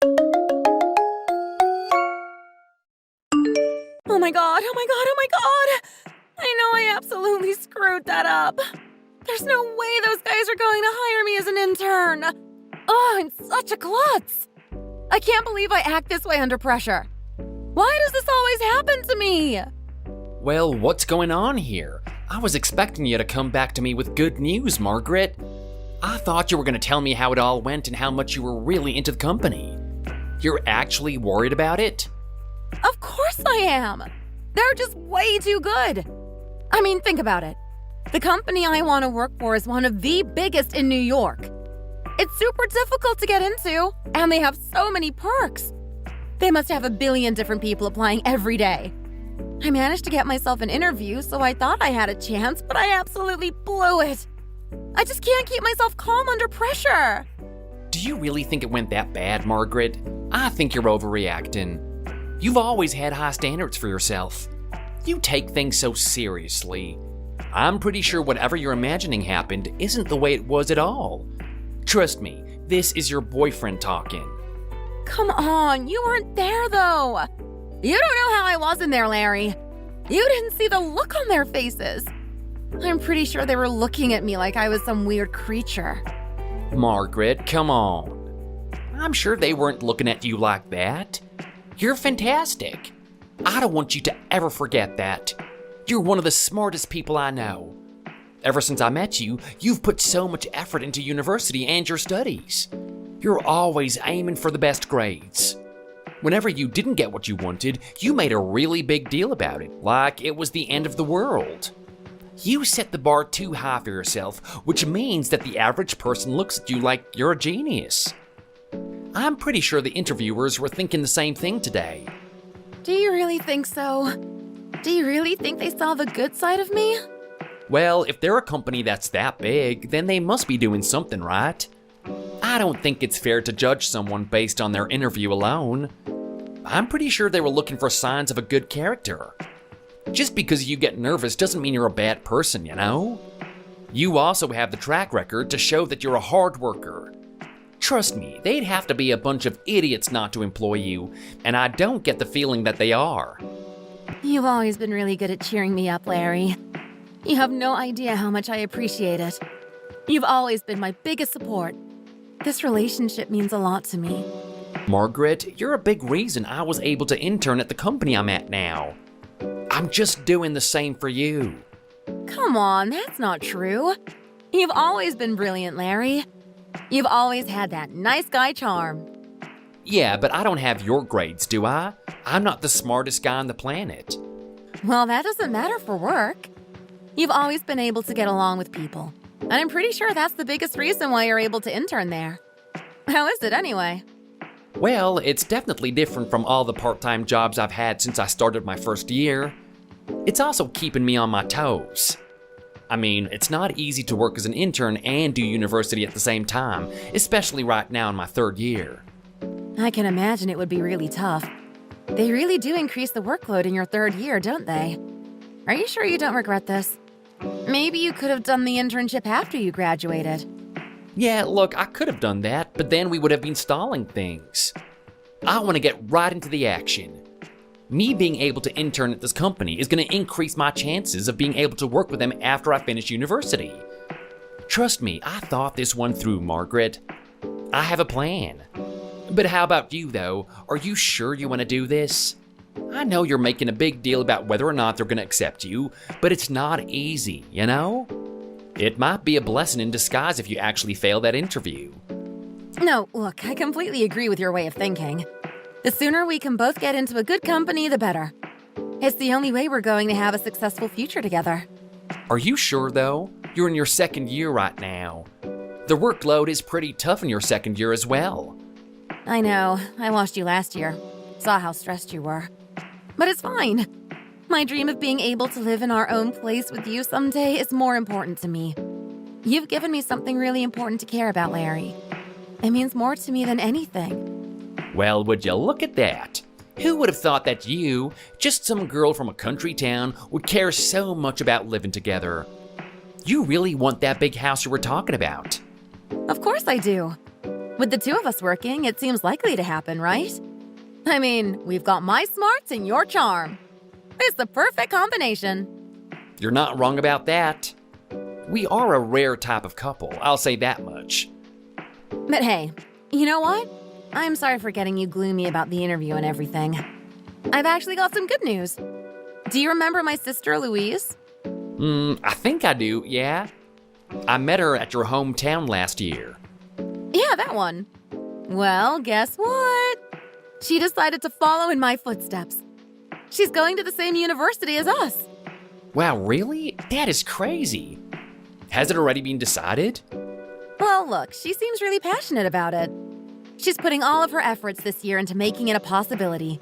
Oh my god, oh my god, oh my god! I know I absolutely screwed that up. There's no way those guys are going to hire me as an intern. Oh, I'm such a klutz. I can't believe I act this way under pressure. Why does this always happen to me? Well, what's going on here? I was expecting you to come back to me with good news, Margaret. I thought you were going to tell me how it all went and how much you were really into the company. You're actually worried about it? Of course I am. They're just way too good. I mean, think about it. The company I want to work for is one of the biggest in New York. It's super difficult to get into, and they have so many perks. They must have a billion different people applying every day. I managed to get myself an interview, so I thought I had a chance, but I absolutely blew it. I just can't keep myself calm under pressure. Do you really think it went that bad, Margaret? I think you're overreacting. You've always had high standards for yourself. You take things so seriously. I'm pretty sure whatever you're imagining happened isn't the way it was at all. Trust me, this is your boyfriend talking. Come on, you weren't there though. You don't know how I was in there, Larry. You didn't see the look on their faces. I'm pretty sure they were looking at me like I was some weird creature. Margaret, come on. I'm sure they weren't looking at you like that. You're fantastic. I don't want you to ever forget that. You're one of the smartest people I know. Ever since I met you, you've put so much effort into university and your studies. You're always aiming for the best grades. Whenever you didn't get what you wanted, you made a really big deal about it, like it was the end of the world. You set the bar too high for yourself, which means that the average person looks at you like you're a genius. I'm pretty sure the interviewers were thinking the same thing today. Do you really think so? Do you really think they saw the good side of me? Well, if they're a company that's that big, then they must be doing something right. I don't think it's fair to judge someone based on their interview alone. I'm pretty sure they were looking for signs of a good character. Just because you get nervous doesn't mean you're a bad person, you know? You also have the track record to show that you're a hard worker. Trust me, they'd have to be a bunch of idiots not to employ you, and I don't get the feeling that they are. You've always been really good at cheering me up, Larry. You have no idea how much I appreciate it. You've always been my biggest support. This relationship means a lot to me. Margaret, you're a big reason I was able to intern at the company I'm at now. I'm just doing the same for you. Come on, that's not true. You've always been brilliant, Larry. You've always had that nice guy charm. Yeah, but I don't have your grades, do I? I'm not the smartest guy on the planet. Well, that doesn't matter for work. You've always been able to get along with people. And I'm pretty sure that's the biggest reason why you're able to intern there. How is it anyway? Well, it's definitely different from all the part-time jobs I've had since I started my first year. It's also keeping me on my toes. I mean, it's not easy to work as an intern and do university at the same time, especially right now in my third year. I can imagine it would be really tough. They really do increase the workload in your third year, don't they? Are you sure you don't regret this? Maybe you could have done the internship after you graduated. Yeah, look, I could have done that, but then we would have been stalling things. I want to get right into the action. Me being able to intern at this company is going to increase my chances of being able to work with them after I finish university. Trust me, I thought this one through, Margaret. I have a plan. But how about you, though? Are you sure you want to do this? I know you're making a big deal about whether or not they're going to accept you, but it's not easy, you know? It might be a blessing in disguise if you actually fail that interview. No, look, I completely agree with your way of thinking. The sooner we can both get into a good company, the better. It's the only way we're going to have a successful future together. Are you sure, though? You're in your second year right now. The workload is pretty tough in your second year as well. I know. I watched you last year. Saw how stressed you were. But it's fine. My dream of being able to live in our own place with you someday is more important to me. You've given me something really important to care about, Larry. It means more to me than anything. Well, would you look at that? Who would have thought that you, just some girl from a country town, would care so much about living together? You really want that big house you were talking about. Of course I do. With the two of us working, it seems likely to happen, right? I mean, we've got my smarts and your charm. It's the perfect combination. You're not wrong about that. We are a rare type of couple, I'll say that much. But hey, you know what? I'm sorry for getting you gloomy about the interview and everything. I've actually got some good news. Do you remember my sister Louise? I think I do, yeah. I met her at your hometown last year. Yeah, that one. Well, guess what? She decided to follow in my footsteps. She's going to the same university as us. Wow, really? That is crazy. Has it already been decided? Well, look, she seems really passionate about it. She's putting all of her efforts this year into making it a possibility.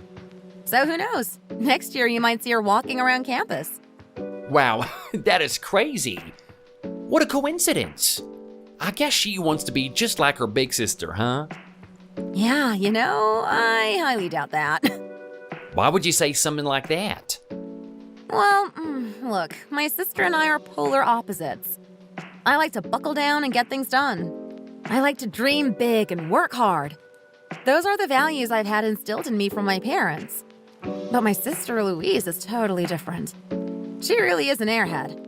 So who knows? Next year you might see her walking around campus. Wow, that is crazy. What a coincidence. I guess she wants to be just like her big sister, huh? Yeah, I highly doubt that. Why would you say something like that? Well, look, my sister and I are polar opposites. I like to buckle down and get things done. I like to dream big and work hard. Those are the values I've had instilled in me from my parents. But my sister Louise is totally different. She really is an airhead.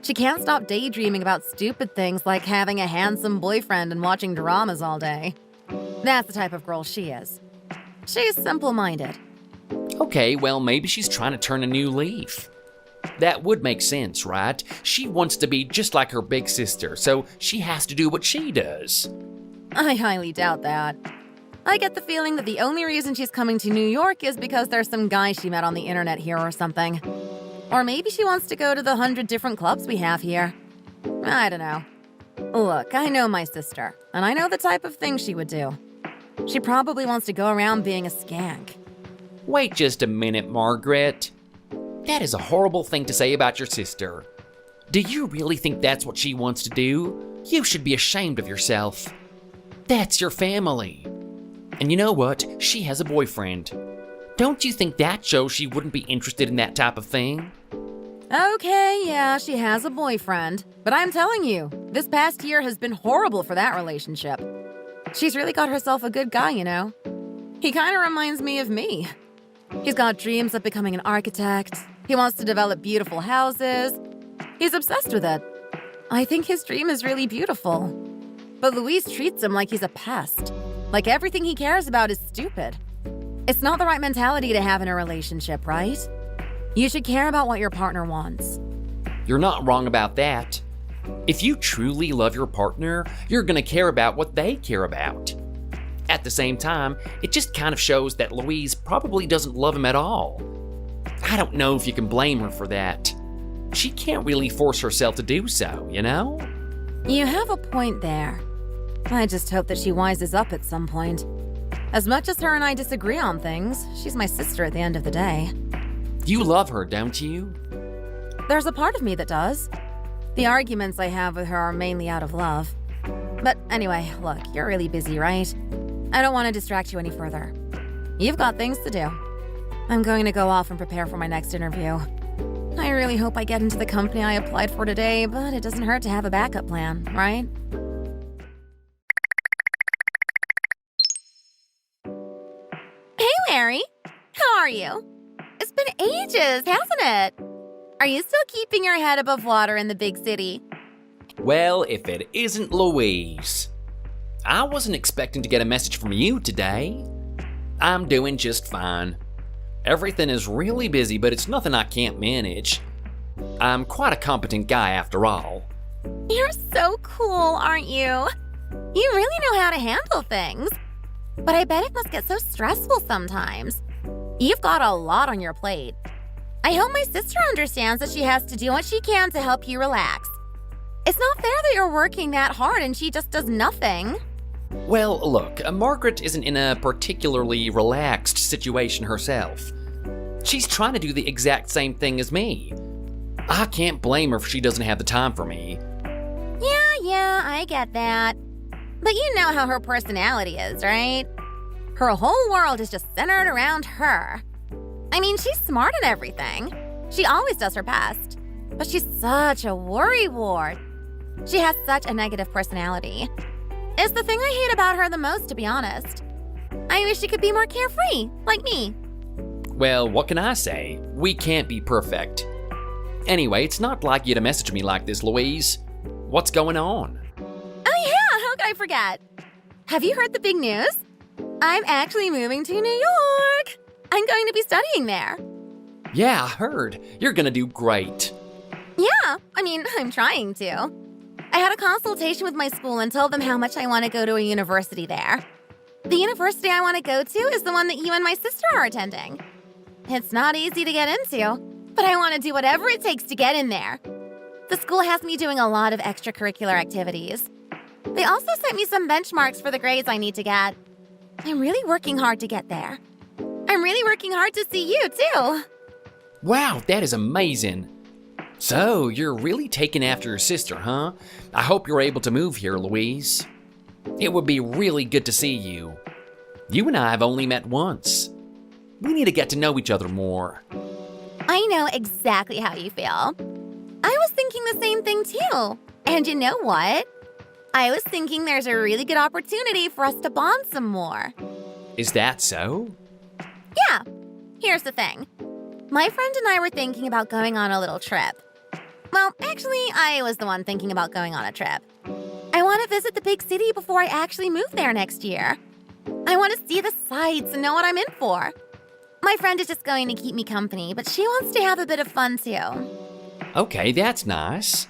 She can't stop daydreaming about stupid things like having a handsome boyfriend and watching dramas all day. That's the type of girl she is. She's simple-minded. Okay, well, maybe she's trying to turn a new leaf. That would make sense, right? She wants to be just like her big sister, so she has to do what she does. I highly doubt that. I get the feeling that the only reason she's coming to New York is because there's some guy she met on the internet here or something. Or maybe she wants to go to the 100 different clubs we have here. I don't know. Look, I know my sister, and I know the type of thing she would do. She probably wants to go around being a skank. Wait just a minute, Margaret. That is a horrible thing to say about your sister. Do you really think that's what she wants to do? You should be ashamed of yourself. That's your family. And you know what? She has a boyfriend. Don't you think that shows she wouldn't be interested in that type of thing? Okay, yeah, she has a boyfriend. But I'm telling you, this past year has been horrible for that relationship. She's really got herself a good guy, He kind of reminds me of me. He's got dreams of becoming an architect. He wants to develop beautiful houses. He's obsessed with it. I think his dream is really beautiful. But Louise treats him like he's a pest. Like everything he cares about is stupid. It's not the right mentality to have in a relationship, right? You should care about what your partner wants. You're not wrong about that. If you truly love your partner, you're gonna care about what they care about. At the same time, it just kind of shows that Louise probably doesn't love him at all. I don't know if you can blame her for that. She can't really force herself to do so, You have a point there. I just hope that she wises up at some point. As much as her and I disagree on things, she's my sister at the end of the day. You love her, don't you? There's a part of me that does. The arguments I have with her are mainly out of love. But anyway, look, you're really busy, right? I don't want to distract you any further. You've got things to do. I'm going to go off and prepare for my next interview. I really hope I get into the company I applied for today, but it doesn't hurt to have a backup plan, right? Hey, Larry. How are you? It's been ages, hasn't it? Are you still keeping your head above water in the big city? Well, if it isn't Louise. I wasn't expecting to get a message from you today. I'm doing just fine. Everything is really busy, but it's nothing I can't manage. I'm quite a competent guy after all. You're so cool, aren't you? You really know how to handle things. But I bet it must get so stressful sometimes. You've got a lot on your plate. I hope my sister understands that she has to do what she can to help you relax. It's not fair that you're working that hard and she just does nothing. Well, look, Margaret isn't in a particularly relaxed situation herself. She's trying to do the exact same thing as me. I can't blame her if she doesn't have the time for me. Yeah, I get that. But you know how her personality is, right? Her whole world is just centered around her. I mean, she's smart and everything. She always does her best. But she's such a worrywart. She has such a negative personality. It's the thing I hate about her the most, to be honest. I wish she could be more carefree, like me. Well, what can I say? We can't be perfect. Anyway, it's not like you to message me like this, Louise. What's going on? Oh yeah, how could I forget? Have you heard the big news? I'm actually moving to New York. I'm going to be studying there. Yeah, I heard. You're gonna do great. Yeah, I'm trying to. I had a consultation with my school and told them how much I want to go to a university there. The university I want to go to is the one that you and my sister are attending. It's not easy to get into, but I want to do whatever it takes to get in there. The school has me doing a lot of extracurricular activities. They also sent me some benchmarks for the grades I need to get. I'm really working hard to get there. I'm really working hard to see you, too. Wow, that is amazing. So, you're really taking after your sister, huh? I hope you're able to move here, Louise. It would be really good to see you. You and I have only met once. We need to get to know each other more. I know exactly how you feel. I was thinking the same thing, too. And you know what? I was thinking there's a really good opportunity for us to bond some more. Is that so? Yeah. Here's the thing. My friend and I were thinking about going on a little trip. Well, actually, I was the one thinking about going on a trip. I want to visit the big city before I actually move there next year. I want to see the sights and know what I'm in for. My friend is just going to keep me company, but she wants to have a bit of fun too. Okay, that's nice.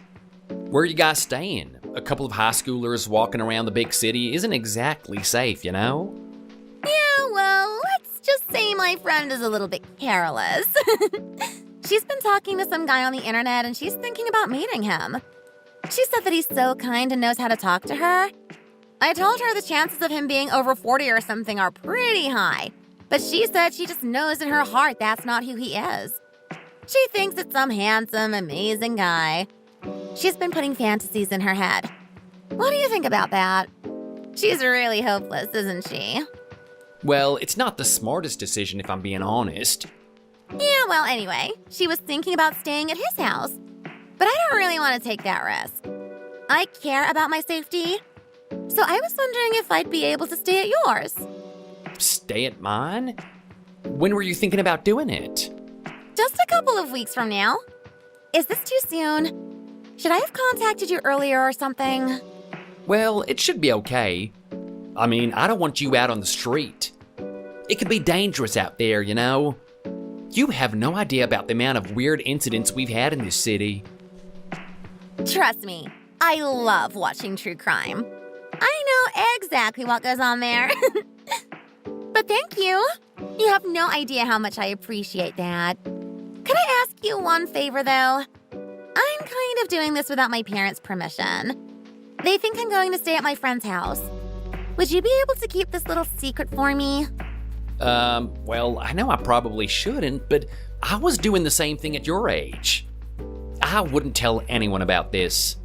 Where are you guys staying? A couple of high schoolers walking around the big city isn't exactly safe, you know? Yeah, well, let's just say my friend is a little bit careless. She's been talking to some guy on the internet and she's thinking about meeting him. She said that he's so kind and knows how to talk to her. I told her the chances of him being over 40 or something are pretty high, but she said she just knows in her heart that's not who he is. She thinks it's some handsome, amazing guy. She's been putting fantasies in her head. What do you think about that? She's really hopeless, isn't she? Well, it's not the smartest decision if I'm being honest. Yeah, well, anyway, she was thinking about staying at his house. But I don't really want to take that risk. I care about my safety, so I was wondering if I'd be able to stay at yours. Stay at mine? When were you thinking about doing it? Just a couple of weeks from now. Is this too soon? Should I have contacted you earlier or something? Well, it should be okay. I mean, I don't want you out on the street. It could be dangerous out there, you know? You have no idea about the amount of weird incidents we've had in this city. Trust me, I love watching true crime. I know exactly what goes on there. But thank you. You have no idea how much I appreciate that. Could I ask you one favor, though? I'm kind of doing this without my parents' permission. They think I'm going to stay at my friend's house. Would you be able to keep this little secret for me? Well, I know I probably shouldn't, but I was doing the same thing at your age. I wouldn't tell anyone about this.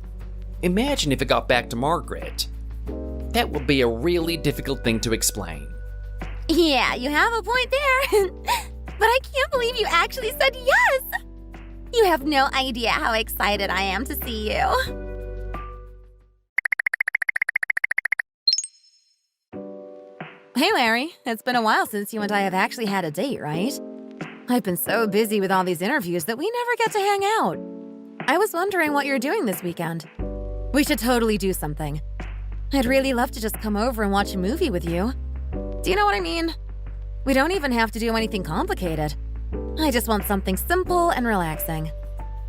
Imagine if it got back to Margaret. That would be a really difficult thing to explain. Yeah, you have a point there. But I can't believe you actually said yes. You have no idea how excited I am to see you. Hey, Larry. It's been a while since you and I have actually had a date, right? I've been so busy with all these interviews that we never get to hang out. I was wondering what you're doing this weekend. We should totally do something. I'd really love to just come over and watch a movie with you. Do you know what I mean? We don't even have to do anything complicated. I just want something simple and relaxing.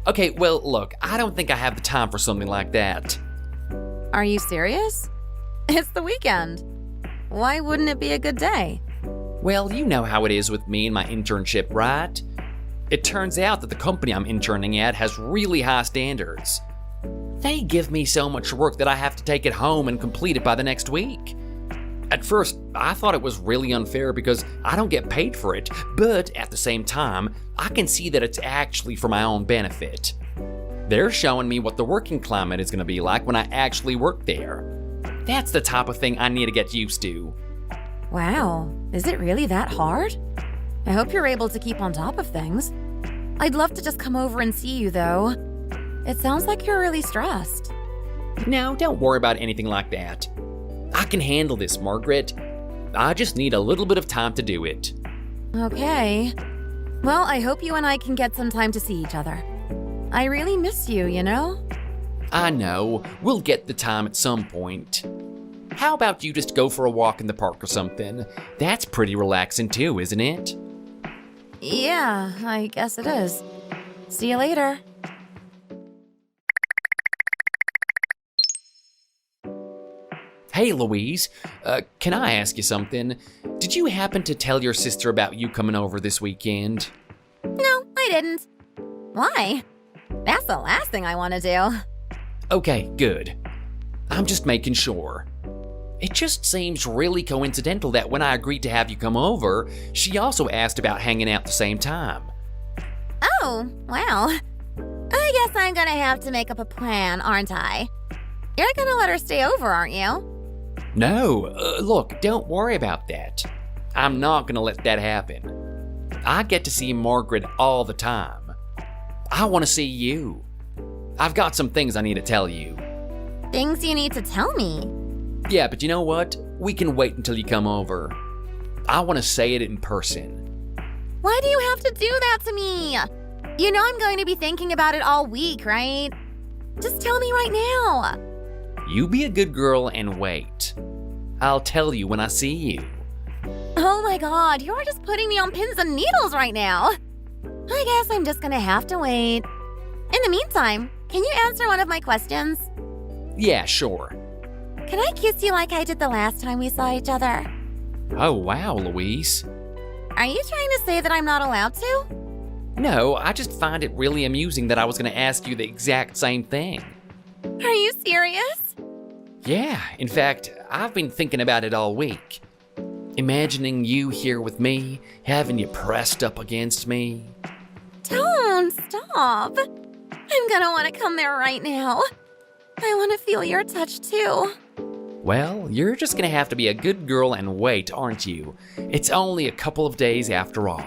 Okay, well, look, I don't think I have the time for something like that. Are you serious? It's the weekend. Why wouldn't it be a good day? Well, you know how it is with me and my internship, right? It turns out that the company I'm interning at has really high standards. They give me so much work that I have to take it home and complete it by the next week. At first, I thought it was really unfair because I don't get paid for it, but at the same time, I can see that it's actually for my own benefit. They're showing me what the working climate is going to be like when I actually work there. That's the type of thing I need to get used to. Wow, is it really that hard? I hope you're able to keep on top of things. I'd love to just come over and see you, though. It sounds like you're really stressed. No, don't worry about anything like that. I can handle this, Margaret. I just need a little bit of time to do it. Okay. Well, I hope you and I can get some time to see each other. I really miss you, you know? I know. We'll get the time at some point. How about you just go for a walk in the park or something? That's pretty relaxing too, isn't it? Yeah, I guess it is. See you later. Hey, Louise, can I ask you something? Did you happen to tell your sister about you coming over this weekend? No, I didn't. Why? That's the last thing I want to do. Okay, good. I'm just making sure. It just seems really coincidental that when I agreed to have you come over, she also asked about hanging out at the same time. Oh, well. I guess I'm gonna have to make up a plan, aren't I? You're gonna let her stay over, aren't you? No, look, don't worry about that. I'm not gonna let that happen. I get to see Margaret all the time. I want to see you. I've got some things I need to tell you. Things you need to tell me? Yeah, but you know what? We can wait until you come over. I want to say it in person. Why do you have to do that to me? You know I'm going to be thinking about it all week, right? Just tell me right now. You be a good girl and wait. I'll tell you when I see you. Oh my god, you're just putting me on pins and needles right now. I guess I'm just gonna have to wait. In the meantime, can you answer one of my questions? Yeah, sure. Can I kiss you like I did the last time we saw each other? Oh, wow, Louise. Are you trying to say that I'm not allowed to? No, I just find it really amusing that I was going to ask you the exact same thing. Are you serious? Yeah, in fact, I've been thinking about it all week. Imagining you here with me, having you pressed up against me. Don't stop. I'm gonna want to come there right now. I want to feel your touch too. Well, you're just gonna have to be a good girl and wait, aren't you? It's only a couple of days after all.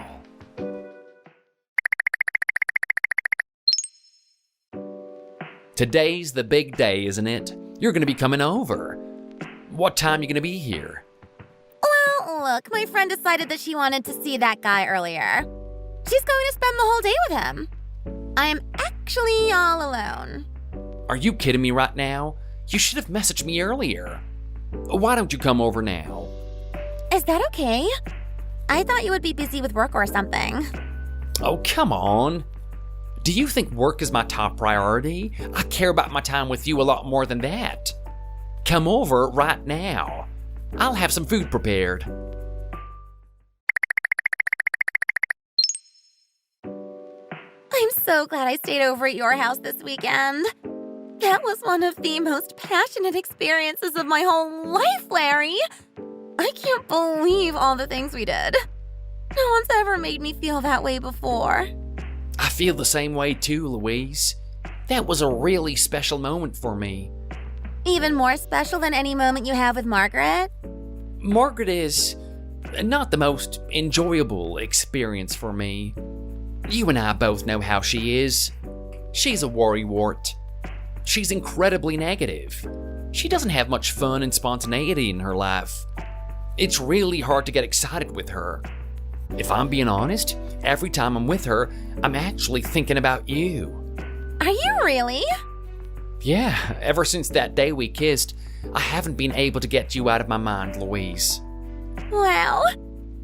Today's the big day, isn't it? You're gonna be coming over. What time are you gonna be here? Well, look, my friend decided that she wanted to see that guy earlier. She's going to spend the whole day with him. I am actually all alone. Are you kidding me right now? You should have messaged me earlier. Why don't you come over now? Is that okay? I thought you would be busy with work or something. Oh, come on. Do you think work is my top priority? I care about my time with you a lot more than that. Come over right now. I'll have some food prepared. I'm so glad I stayed over at your house this weekend. That was one of the most passionate experiences of my whole life, Larry. I can't believe all the things we did. No one's ever made me feel that way before. I feel the same way too, Louise. That was a really special moment for me. Even more special than any moment you have with Margaret? Margaret is not the most enjoyable experience for me. You and I both know how she is. She's a worrywart. She's incredibly negative. She doesn't have much fun and spontaneity in her life. It's really hard to get excited with her. If I'm being honest, every time I'm with her, I'm actually thinking about you. Are you really? Yeah, ever since that day we kissed, I haven't been able to get you out of my mind, Louise. Wow.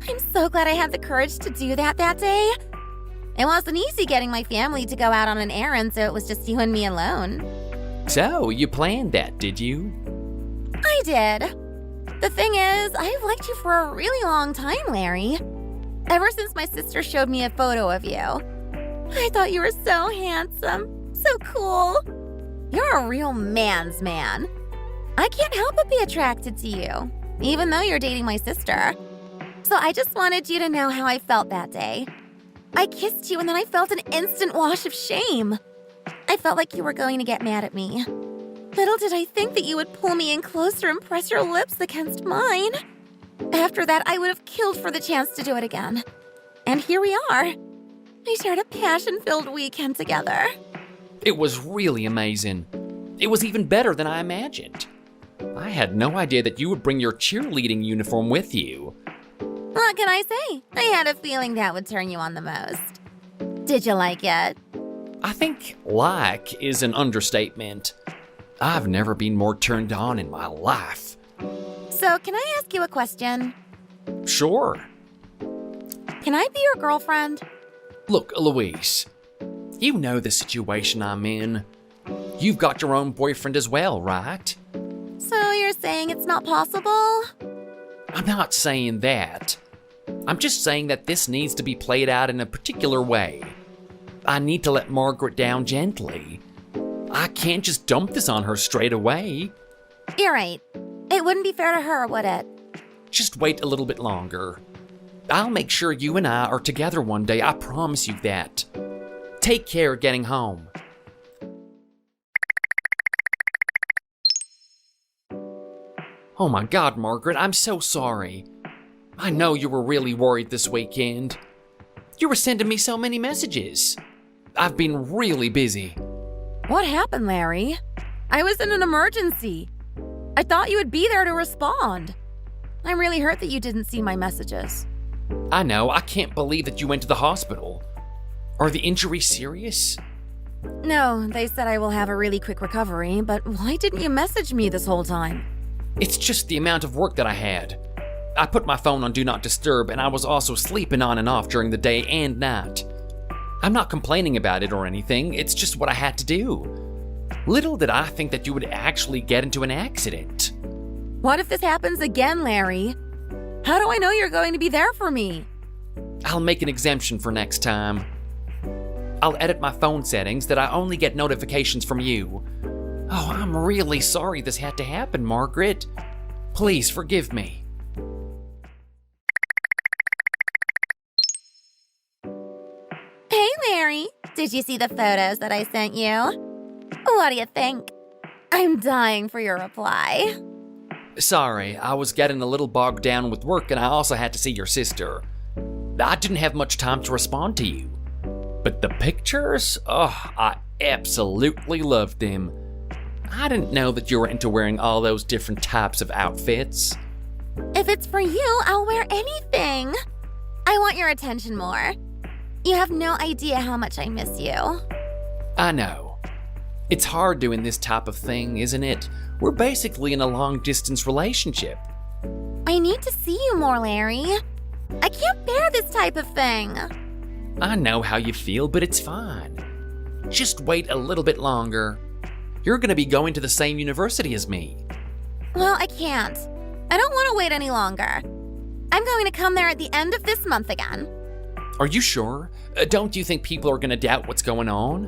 I'm so glad I had the courage to do that day. It wasn't easy getting my family to go out on an errand, so it was just you and me alone. So, you planned that, did you? I did. The thing is, I've liked you for a really long time, Larry. Ever since my sister showed me a photo of you. I thought you were so handsome, so cool. You're a real man's man. I can't help but be attracted to you, even though you're dating my sister. So I just wanted you to know how I felt that day. I kissed you and then I felt an instant wash of shame. I felt like you were going to get mad at me. Little did I think that you would pull me in closer and press your lips against mine. After that, I would have killed for the chance to do it again. And here we are. We shared a passion-filled weekend together. It was really amazing. It was even better than I imagined. I had no idea that you would bring your cheerleading uniform with you. What can I say? I had a feeling that would turn you on the most. Did you like it? I think like is an understatement. I've never been more turned on in my life. So, can I ask you a question? Sure. Can I be your girlfriend? Look, Louise, you know the situation I'm in. You've got your own boyfriend as well, right? So you're saying it's not possible? I'm not saying that. I'm just saying that this needs to be played out in a particular way. I need to let Margaret down gently. I can't just dump this on her straight away. You're right. It wouldn't be fair to her, would it? Just wait a little bit longer. I'll make sure you and I are together one day, I promise you that. Take care getting home. Oh my God, Margaret, I'm so sorry. I know you were really worried this weekend. You were sending me so many messages. I've been really busy. What happened, Larry? I was in an emergency. I thought you would be there to respond. I'm really hurt that you didn't see my messages. I know, I can't believe that you went to the hospital. Are the injuries serious? No, they said I will have a really quick recovery, but why didn't you message me this whole time? It's just the amount of work that I had. I put my phone on Do Not Disturb, and I was also sleeping on and off during the day and night. I'm not complaining about it or anything, it's just what I had to do. Little did I think that you would actually get into an accident. What if this happens again, Larry? How do I know you're going to be there for me? I'll make an exemption for next time. I'll edit my phone settings that I only get notifications from you. Oh, I'm really sorry this had to happen, Margaret. Please forgive me. Hey, Larry. Did you see the photos that I sent you? What do you think? I'm dying for your reply. Sorry, I was getting a little bogged down with work and I also had to see your sister. I didn't have much time to respond to you. But the pictures? Oh, I absolutely loved them. I didn't know that you were into wearing all those different types of outfits. If it's for you, I'll wear anything. I want your attention more. You have no idea how much I miss you. I know. It's hard doing this type of thing, isn't it? We're basically in a long-distance relationship. I need to see you more, Larry. I can't bear this type of thing. I know how you feel, but it's fine. Just wait a little bit longer. You're gonna be going to the same university as me. Well, I can't. I don't want to wait any longer. I'm going to come there at the end of this month again. Are you sure? Don't you think people are gonna doubt what's going on?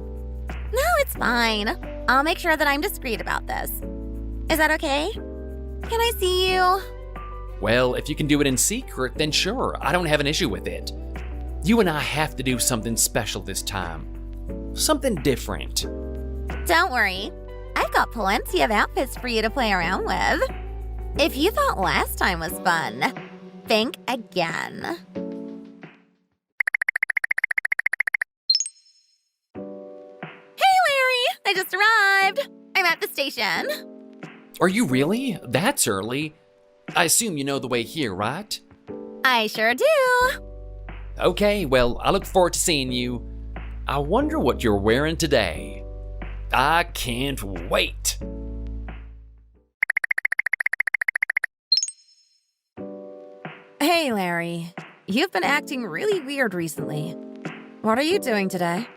No, it's fine. I'll make sure that I'm discreet about this. Is that okay? Can I see you? Well, if you can do it in secret, then sure, I don't have an issue with it. You and I have to do something special this time. Something different. Don't worry. I've got plenty of outfits for you to play around with. If you thought last time was fun, think again. Hey, Larry! I just arrived. I'm at the station. Are you really? That's early. I assume you know the way here, right? I sure do. Okay, well, I look forward to seeing you. I wonder what you're wearing today. I can't wait. Hey, Larry. You've been acting really weird recently. What are you doing today?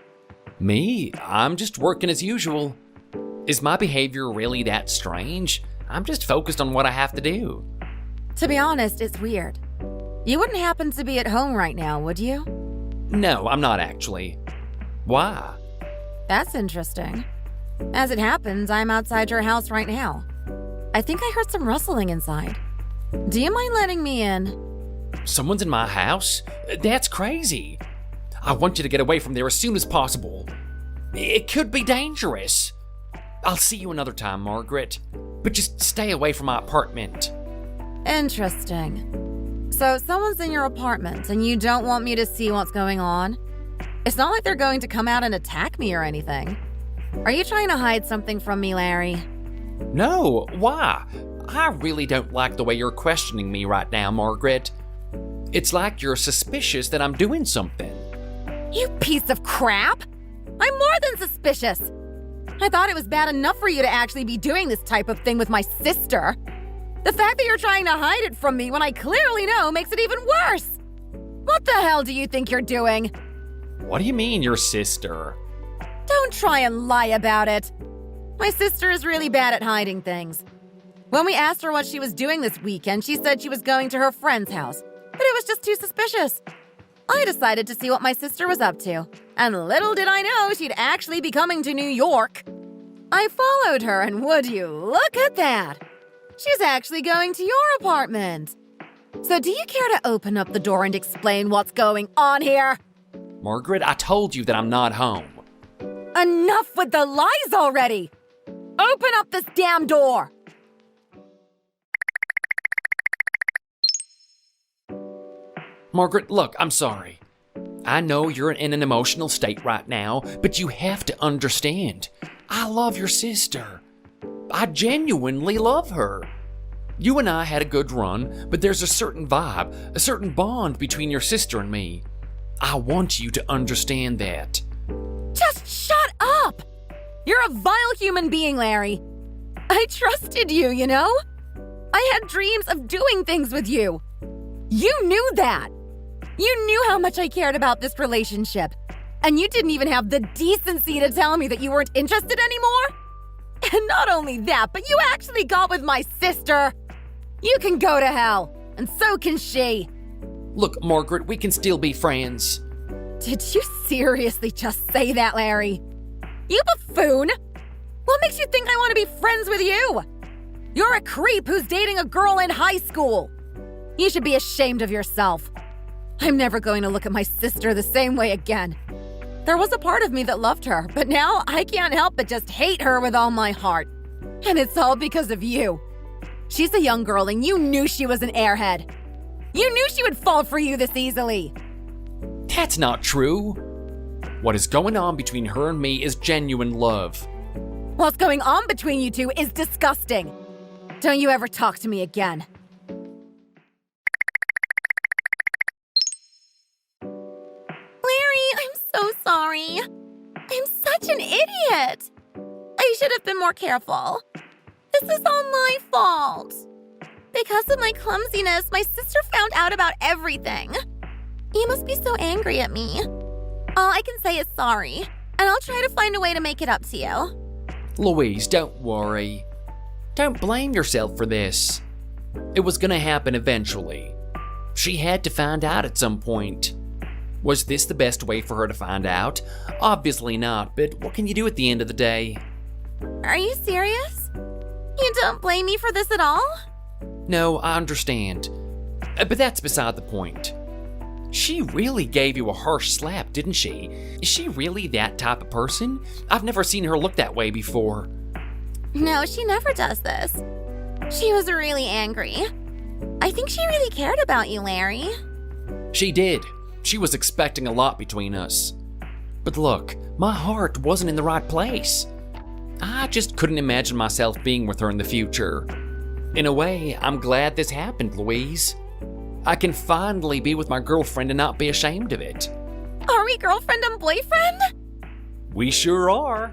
Me? I'm just working as usual. Is my behavior really that strange? I'm just focused on what I have to do. To be honest, it's weird. You wouldn't happen to be at home right now, would you? No, I'm not actually. Why? That's interesting. As it happens, I'm outside your house right now. I think I heard some rustling inside. Do you mind letting me in? Someone's in my house? That's crazy. I want you to get away from there as soon as possible. It could be dangerous. I'll see you another time, Margaret. But just stay away from my apartment. Interesting. So someone's in your apartment and you don't want me to see what's going on? It's not like they're going to come out and attack me or anything. Are you trying to hide something from me, Larry? No, why? I really don't like the way you're questioning me right now, Margaret. It's like you're suspicious that I'm doing something. You piece of crap! I'm more than suspicious. I thought it was bad enough for you to actually be doing this type of thing with my sister. The fact that you're trying to hide it from me when I clearly know makes it even worse. What the hell do you think you're doing? What do you mean, your sister? Don't try and lie about it. My sister is really bad at hiding things. When we asked her what she was doing this weekend, she said she was going to her friend's house, but it was just too suspicious. I decided to see what my sister was up to, and little did I know she'd actually be coming to New York. I followed her, and would you look at that? She's actually going to your apartment. So do you care to open up the door and explain what's going on here? Margaret, I told you that I'm not home. Enough with the lies already! Open up this damn door! Margaret, look, I'm sorry. I know you're in an emotional state right now, but you have to understand. I love your sister. I genuinely love her. You and I had a good run, but there's a certain vibe, a certain bond between your sister and me. I want you to understand that. Just shut up! You're a vile human being, Larry. I trusted you, you know? I had dreams of doing things with you. You knew that. You knew how much I cared about this relationship. And you didn't even have the decency to tell me that you weren't interested anymore? And not only that, but you actually got with my sister. You can go to hell, and so can she. Look, Margaret, we can still be friends. Did you seriously just say that, Larry? You buffoon! What makes you think I want to be friends with you? You're a creep who's dating a girl in high school. You should be ashamed of yourself. I'm never going to look at my sister the same way again. There was a part of me that loved her, but now I can't help but just hate her with all my heart. And it's all because of you. She's a young girl and you knew she was an airhead. You knew she would fall for you this easily. That's not true. What is going on between her and me is genuine love. What's going on between you two is disgusting. Don't you ever talk to me again. Larry, I'm so sorry. I'm such an idiot. I should have been more careful. This is all my fault. Because of my clumsiness, my sister found out about everything. You must be so angry at me. All I can say is sorry, and I'll try to find a way to make it up to you. Louise, don't worry. Don't blame yourself for this. It was gonna happen eventually. She had to find out at some point. Was this the best way for her to find out? Obviously not, but what can you do at the end of the day? Are you serious? You don't blame me for this at all? No, I understand. But that's beside the point. She really gave you a harsh slap, didn't she? Is she really that type of person? I've never seen her look that way before. No, she never does this. She was really angry. I think she really cared about you, Larry. She did. She was expecting a lot between us. But look, my heart wasn't in the right place. I just couldn't imagine myself being with her in the future. In a way, I'm glad this happened, Louise. I can finally be with my girlfriend and not be ashamed of it. Are we girlfriend and boyfriend? We sure are.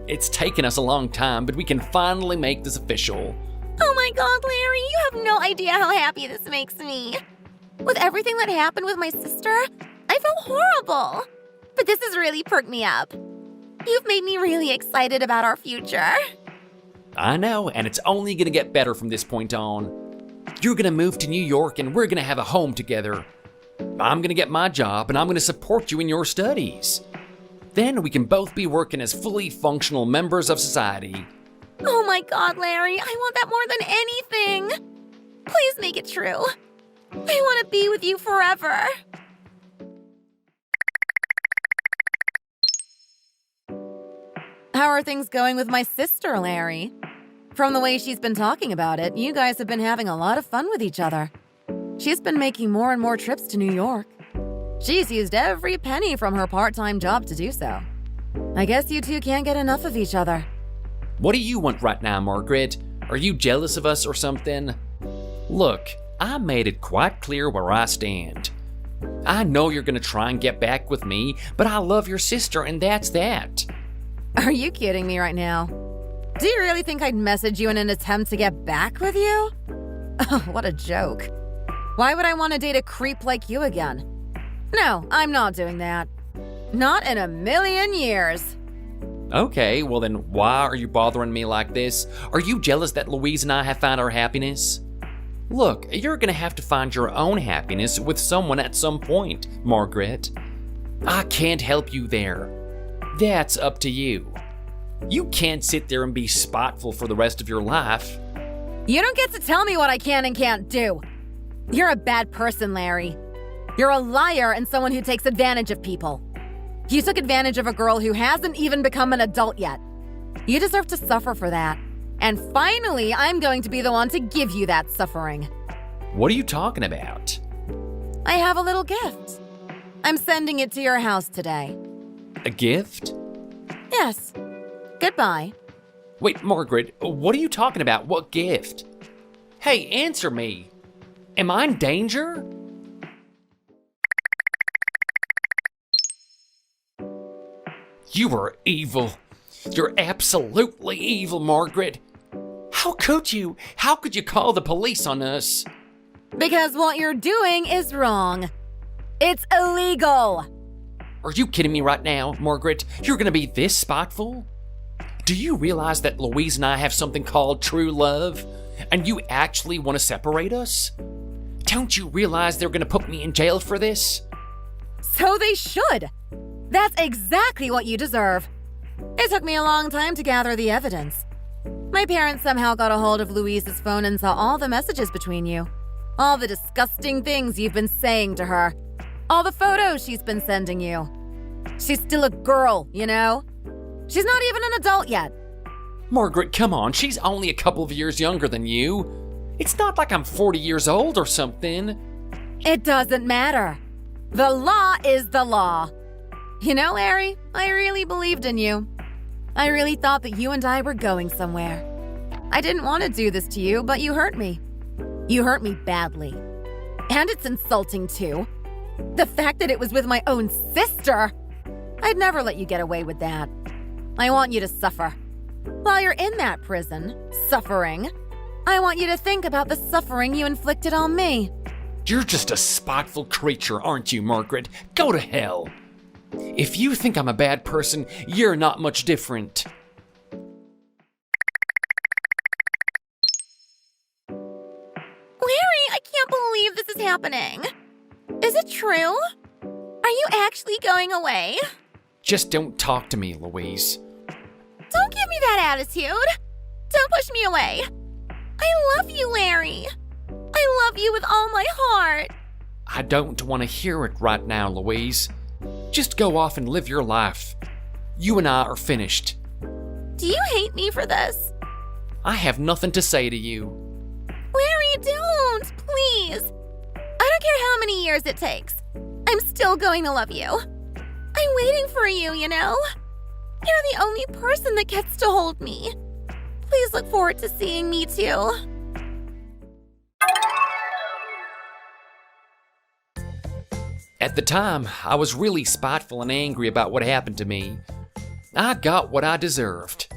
It's taken us a long time, but we can finally make this official. Oh my God, Larry, you have no idea how happy this makes me. With everything that happened with my sister, I felt horrible. But this has really perked me up. You've made me really excited about our future. I know, and it's only gonna get better from this point on. You're gonna move to New York and we're gonna have a home together. I'm gonna get my job and I'm gonna support you in your studies. Then we can both be working as fully functional members of society. Oh my God, Larry, I want that more than anything. Please make it true. I want to be with you forever. How are things going with my sister, Larry? From the way she's been talking about it, you guys have been having a lot of fun with each other. She's been making more and more trips to New York. She's used every penny from her part-time job to do so. I guess you two can't get enough of each other. What do you want right now, Margaret? Are you jealous of us or something? Look, I made it quite clear where I stand. I know you're gonna try and get back with me, but I love your sister and that's that. Are you kidding me right now? Do you really think I'd message you in an attempt to get back with you? Oh, what a joke. Why would I want to date a creep like you again? No, I'm not doing that. Not in a million years. Okay, well then why are you bothering me like this? Are you jealous that Louise and I have found our happiness? Look, you're gonna have to find your own happiness with someone at some point, Margaret. I can't help you there. That's up to you. You can't sit there and be spiteful for the rest of your life. You don't get to tell me what I can and can't do. You're a bad person, Larry. You're a liar and someone who takes advantage of people. You took advantage of a girl who hasn't even become an adult yet. You deserve to suffer for that. And finally, I'm going to be the one to give you that suffering. What are you talking about? I have a little gift. I'm sending it to your house today. A gift? Yes. Goodbye. Wait, Margaret, what are you talking about? What gift? Hey, answer me. Am I in danger? You are evil. You're absolutely evil, Margaret. How could you? How could you call the police on us? Because what you're doing is wrong. It's illegal. Are you kidding me right now, Margaret? You're gonna be this spiteful? Do you realize that Louise and I have something called true love? And you actually want to separate us? Don't you realize they're gonna put me in jail for this? So they should. That's exactly what you deserve. It took me a long time to gather the evidence. My parents somehow got a hold of Louise's phone and saw all the messages between you. All the disgusting things you've been saying to her. All the photos she's been sending you. She's still a girl, you know? She's not even an adult yet. Margaret, come on, she's only a couple of years younger than you. It's not like I'm 40 years old or something. It doesn't matter. The law is the law. You know, Larry, I really believed in you. I really thought that you and I were going somewhere. I didn't want to do this to you, but you hurt me. You hurt me badly. And it's insulting, too. The fact that it was with my own sister. I'd never let you get away with that. I want you to suffer. While you're in that prison, suffering, I want you to think about the suffering you inflicted on me. You're just a spiteful creature, aren't you, Margaret? Go to hell. If you think I'm a bad person, you're not much different. Larry, I can't believe this is happening. Is it true? Are you actually going away? Just don't talk to me, Louise. Don't give me that attitude. Don't push me away. I love you, Larry. I love you with all my heart. I don't want to hear it right now, Louise. Just go off and live your life. You and I are finished. Do you hate me for this? I have nothing to say to you. Larry, don't, please. I don't care how many years it takes. I'm still going to love you. I'm waiting for you, you know? You're the only person that gets to hold me. Please look forward to seeing me too. At the time, I was really spiteful and angry about what happened to me. I got what I deserved.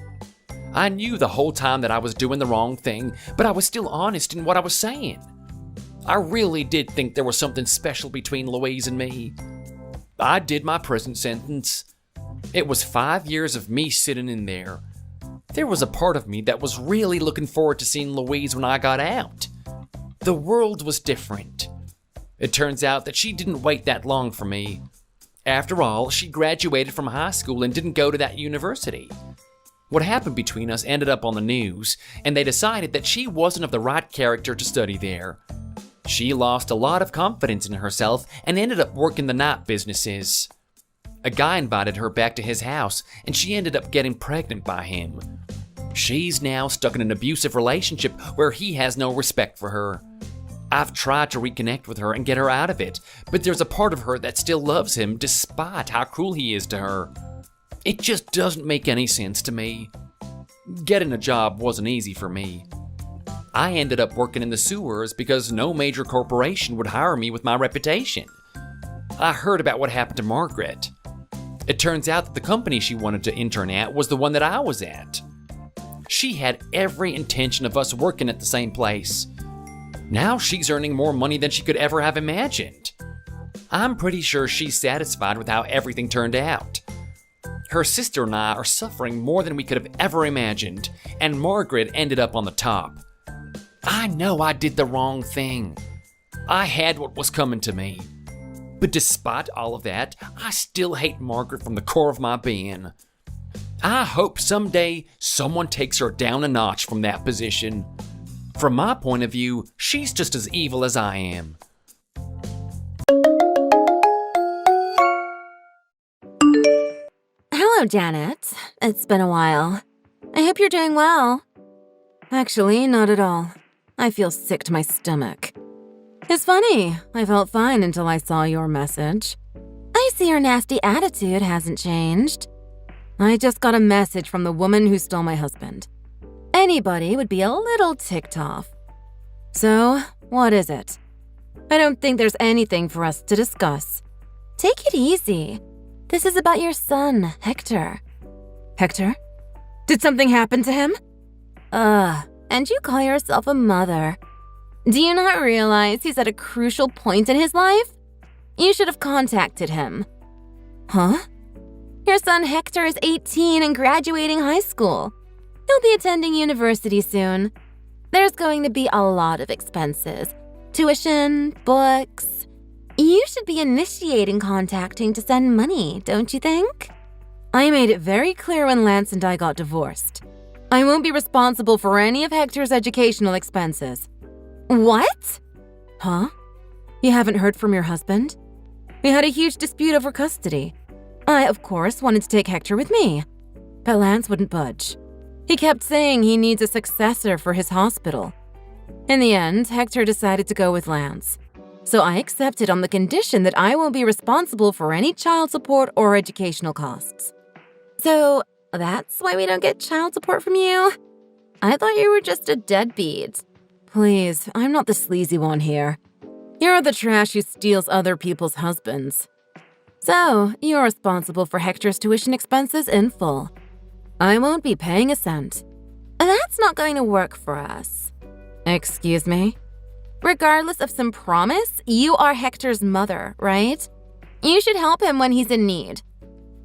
I knew the whole time that I was doing the wrong thing, but I was still honest in what I was saying. I really did think there was something special between Louise and me. I did my prison sentence. It was 5 years of me sitting in there. There was a part of me that was really looking forward to seeing Louise when I got out. The world was different. It turns out that she didn't wait that long for me. After all, she graduated from high school and didn't go to that university. What happened between us ended up on the news, and they decided that she wasn't of the right character to study there. She lost a lot of confidence in herself and ended up working the night businesses. A guy invited her back to his house, and she ended up getting pregnant by him. She's now stuck in an abusive relationship where he has no respect for her. I've tried to reconnect with her and get her out of it, but there's a part of her that still loves him despite how cruel he is to her. It just doesn't make any sense to me. Getting a job wasn't easy for me. I ended up working in the sewers because no major corporation would hire me with my reputation. I heard about what happened to Margaret. It turns out that the company she wanted to intern at was the one that I was at. She had every intention of us working at the same place. Now she's earning more money than she could ever have imagined. I'm pretty sure she's satisfied with how everything turned out. Her sister and I are suffering more than we could have ever imagined, and Margaret ended up on the top. I know I did the wrong thing. I had what was coming to me. But despite all of that, I still hate Margaret from the core of my being. I hope someday someone takes her down a notch from that position. From my point of view, she's just as evil as I am. Hello, Janet. It's been a while. I hope you're doing well. Actually, not at all. I feel sick to my stomach. It's funny, I felt fine until I saw your message. I see your nasty attitude hasn't changed. I just got a message from the woman who stole my husband. Anybody would be a little ticked off. So, what is it? I don't think there's anything for us to discuss. Take it easy. This is about your son, Hector. Hector? Did something happen to him? And you call yourself a mother. Do you not realize he's at a crucial point in his life? You should have contacted him. Huh? Your son Hector is 18 and graduating high school. He'll be attending university soon. There's going to be a lot of expenses. Tuition, books. You should be initiating contacting to send money, don't you think? I made it very clear when Lance and I got divorced. I won't be responsible for any of Hector's educational expenses. What? Huh? You haven't heard from your husband? We had a huge dispute over custody. I, of course, wanted to take Hector with me, but Lance wouldn't budge. He kept saying he needs a successor for his hospital. In the end, Hector decided to go with Lance. So I accepted on the condition that I won't be responsible for any child support or educational costs. So that's why we don't get child support from you? I thought you were just a deadbeat. Please, I'm not the sleazy one here. You're the trash who steals other people's husbands. So, you're responsible for Hector's tuition expenses in full. I won't be paying a cent. That's not going to work for us. Excuse me? Regardless of some promise, you are Hector's mother, right? You should help him when he's in need.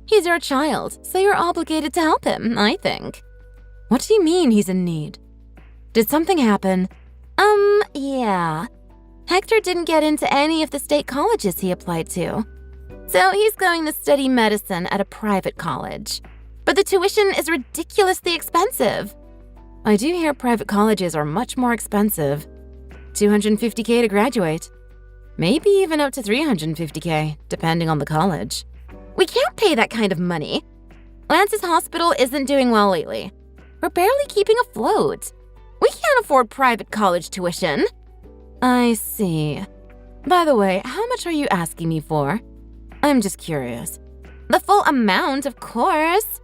He's your child, so you're obligated to help him, I think. What do you mean he's in need? Did something happen? Yeah. Hector didn't get into any of the state colleges he applied to. So he's going to study medicine at a private college. But the tuition is ridiculously expensive. I do hear private colleges are much more expensive. $250K to graduate. Maybe even up to $350K, depending on the college. We can't pay that kind of money. Lance's hospital isn't doing well lately. We're barely keeping afloat. We can't afford private college tuition. I see. By the way, how much are you asking me for? I'm just curious. The full amount, of course.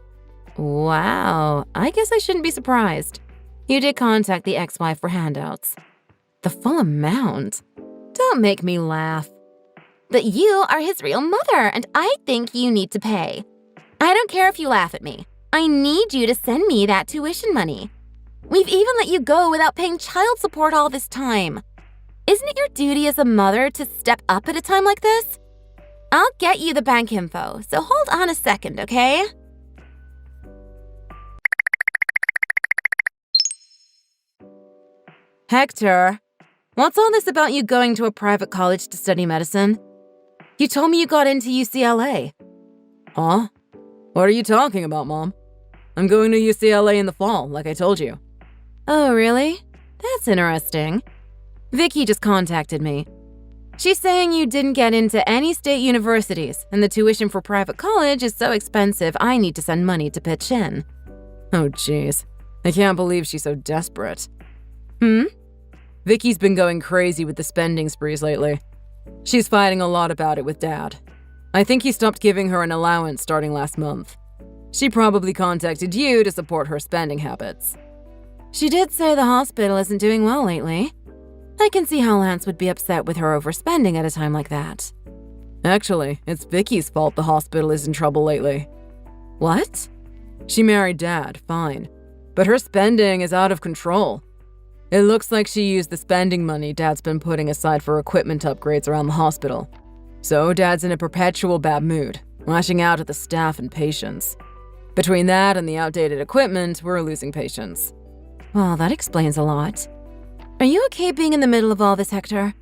Wow, I guess I shouldn't be surprised. You did contact the ex-wife for handouts. The full amount? Don't make me laugh. But you are his real mother, and I think you need to pay. I don't care if you laugh at me. I need you to send me that tuition money. We've even let you go without paying child support all this time. Isn't it your duty as a mother to step up at a time like this? I'll get you the bank info, so hold on a second, okay? Hector, what's all this about you going to a private college to study medicine? You told me you got into UCLA. Huh? What are you talking about, Mom? I'm going to UCLA in the fall, like I told you. Oh, really? That's interesting. Vicky just contacted me. She's saying you didn't get into any state universities, and the tuition for private college is so expensive I need to send money to pitch in. Oh, jeez. I can't believe she's so desperate. Vicky's been going crazy with the spending sprees lately. She's fighting a lot about it with Dad. I think he stopped giving her an allowance starting last month. She probably contacted you to support her spending habits. She did say the hospital isn't doing well lately. I can see how Lance would be upset with her overspending at a time like that. Actually, it's Vicky's fault the hospital is in trouble lately. What? She married Dad, fine. But her spending is out of control. It looks like she used the spending money Dad's been putting aside for equipment upgrades around the hospital. So Dad's in a perpetual bad mood, lashing out at the staff and patients. Between that and the outdated equipment, we're losing patience. Well, that explains a lot. Are you okay being in the middle of all this, Hector?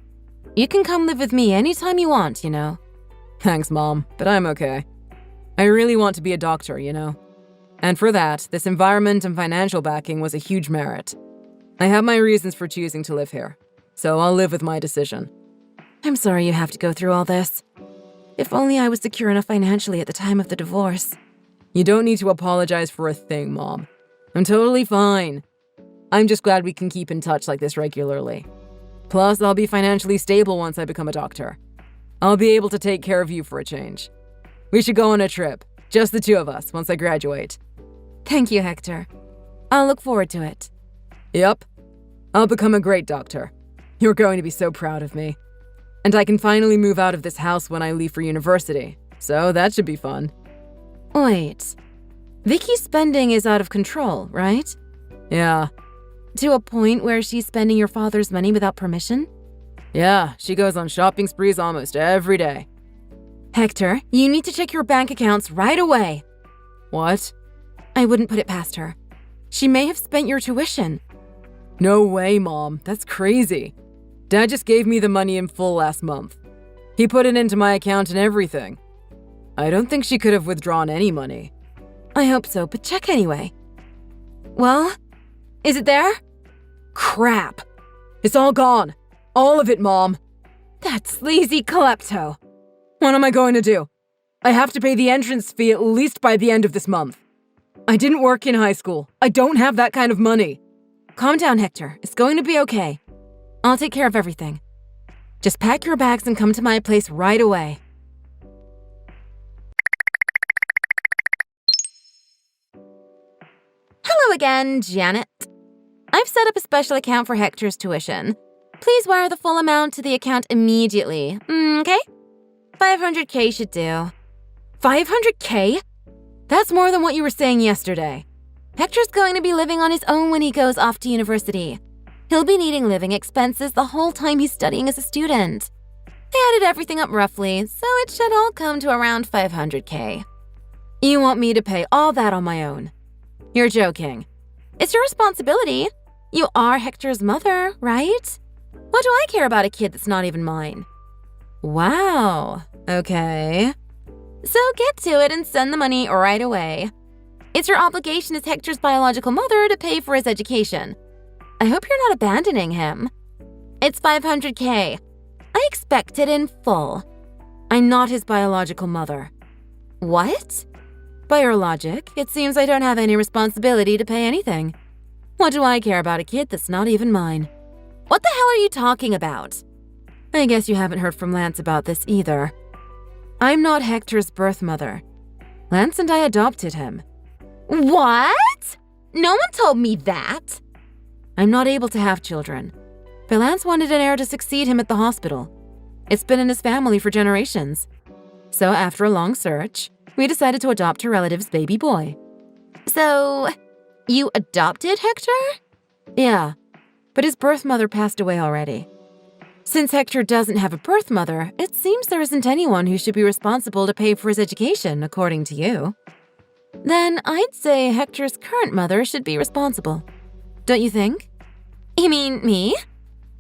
You can come live with me anytime you want, you know. Thanks, Mom, but I'm okay. I really want to be a doctor, you know. And for that, this environment and financial backing was a huge merit. I have my reasons for choosing to live here, so I'll live with my decision. I'm sorry you have to go through all this. If only I was secure enough financially at the time of the divorce. You don't need to apologize for a thing, Mom. I'm totally fine. I'm just glad we can keep in touch like this regularly. Plus, I'll be financially stable once I become a doctor. I'll be able to take care of you for a change. We should go on a trip, just the two of us, once I graduate. Thank you, Hector. I'll look forward to it. Yep. I'll become a great doctor. You're going to be so proud of me. And I can finally move out of this house when I leave for university, so that should be fun. Wait. Vicky's spending is out of control, right? Yeah. To a point where she's spending your father's money without permission? Yeah, she goes on shopping sprees almost every day. Hector, you need to check your bank accounts right away. What? I wouldn't put it past her. She may have spent your tuition. No way, Mom. That's crazy. Dad just gave me the money in full last month. He put it into my account and everything. I don't think she could have withdrawn any money. I hope so, but check anyway. Well, is it there? Crap. It's all gone. All of it, Mom. That sleazy klepto. What am I going to do? I have to pay the entrance fee at least by the end of this month. I didn't work in high school. I don't have that kind of money. Calm down, Hector. It's going to be okay. I'll take care of everything. Just pack your bags and come to my place right away. Hello again, Janet. I've set up a special account for Hector's tuition. Please wire the full amount to the account immediately, okay? 500K should do. 500K? That's more than what you were saying yesterday. Hector's going to be living on his own when he goes off to university. He'll be needing living expenses the whole time he's studying as a student. I added everything up roughly, so it should all come to around 500K. You want me to pay all that on my own? You're joking. It's your responsibility. You are Hector's mother, right? What do I care about a kid that's not even mine? Wow, okay. So get to it and send the money right away. It's your obligation as Hector's biological mother to pay for his education. I hope you're not abandoning him. It's 500K. I expect it in full. I'm not his biological mother. What? By your logic, it seems I don't have any responsibility to pay anything. What do I care about a kid that's not even mine? What the hell are you talking about? I guess you haven't heard from Lance about this either. I'm not Hector's birth mother. Lance and I adopted him. What? No one told me that. I'm not able to have children, but Lance wanted an heir to succeed him at the hospital. It's been in his family for generations. So after a long search, we decided to adopt her relative's baby boy. So, you adopted Hector? Yeah, but his birth mother passed away already. Since Hector doesn't have a birth mother, it seems there isn't anyone who should be responsible to pay for his education, according to you. Then I'd say Hector's current mother should be responsible. Don't you think? You mean me?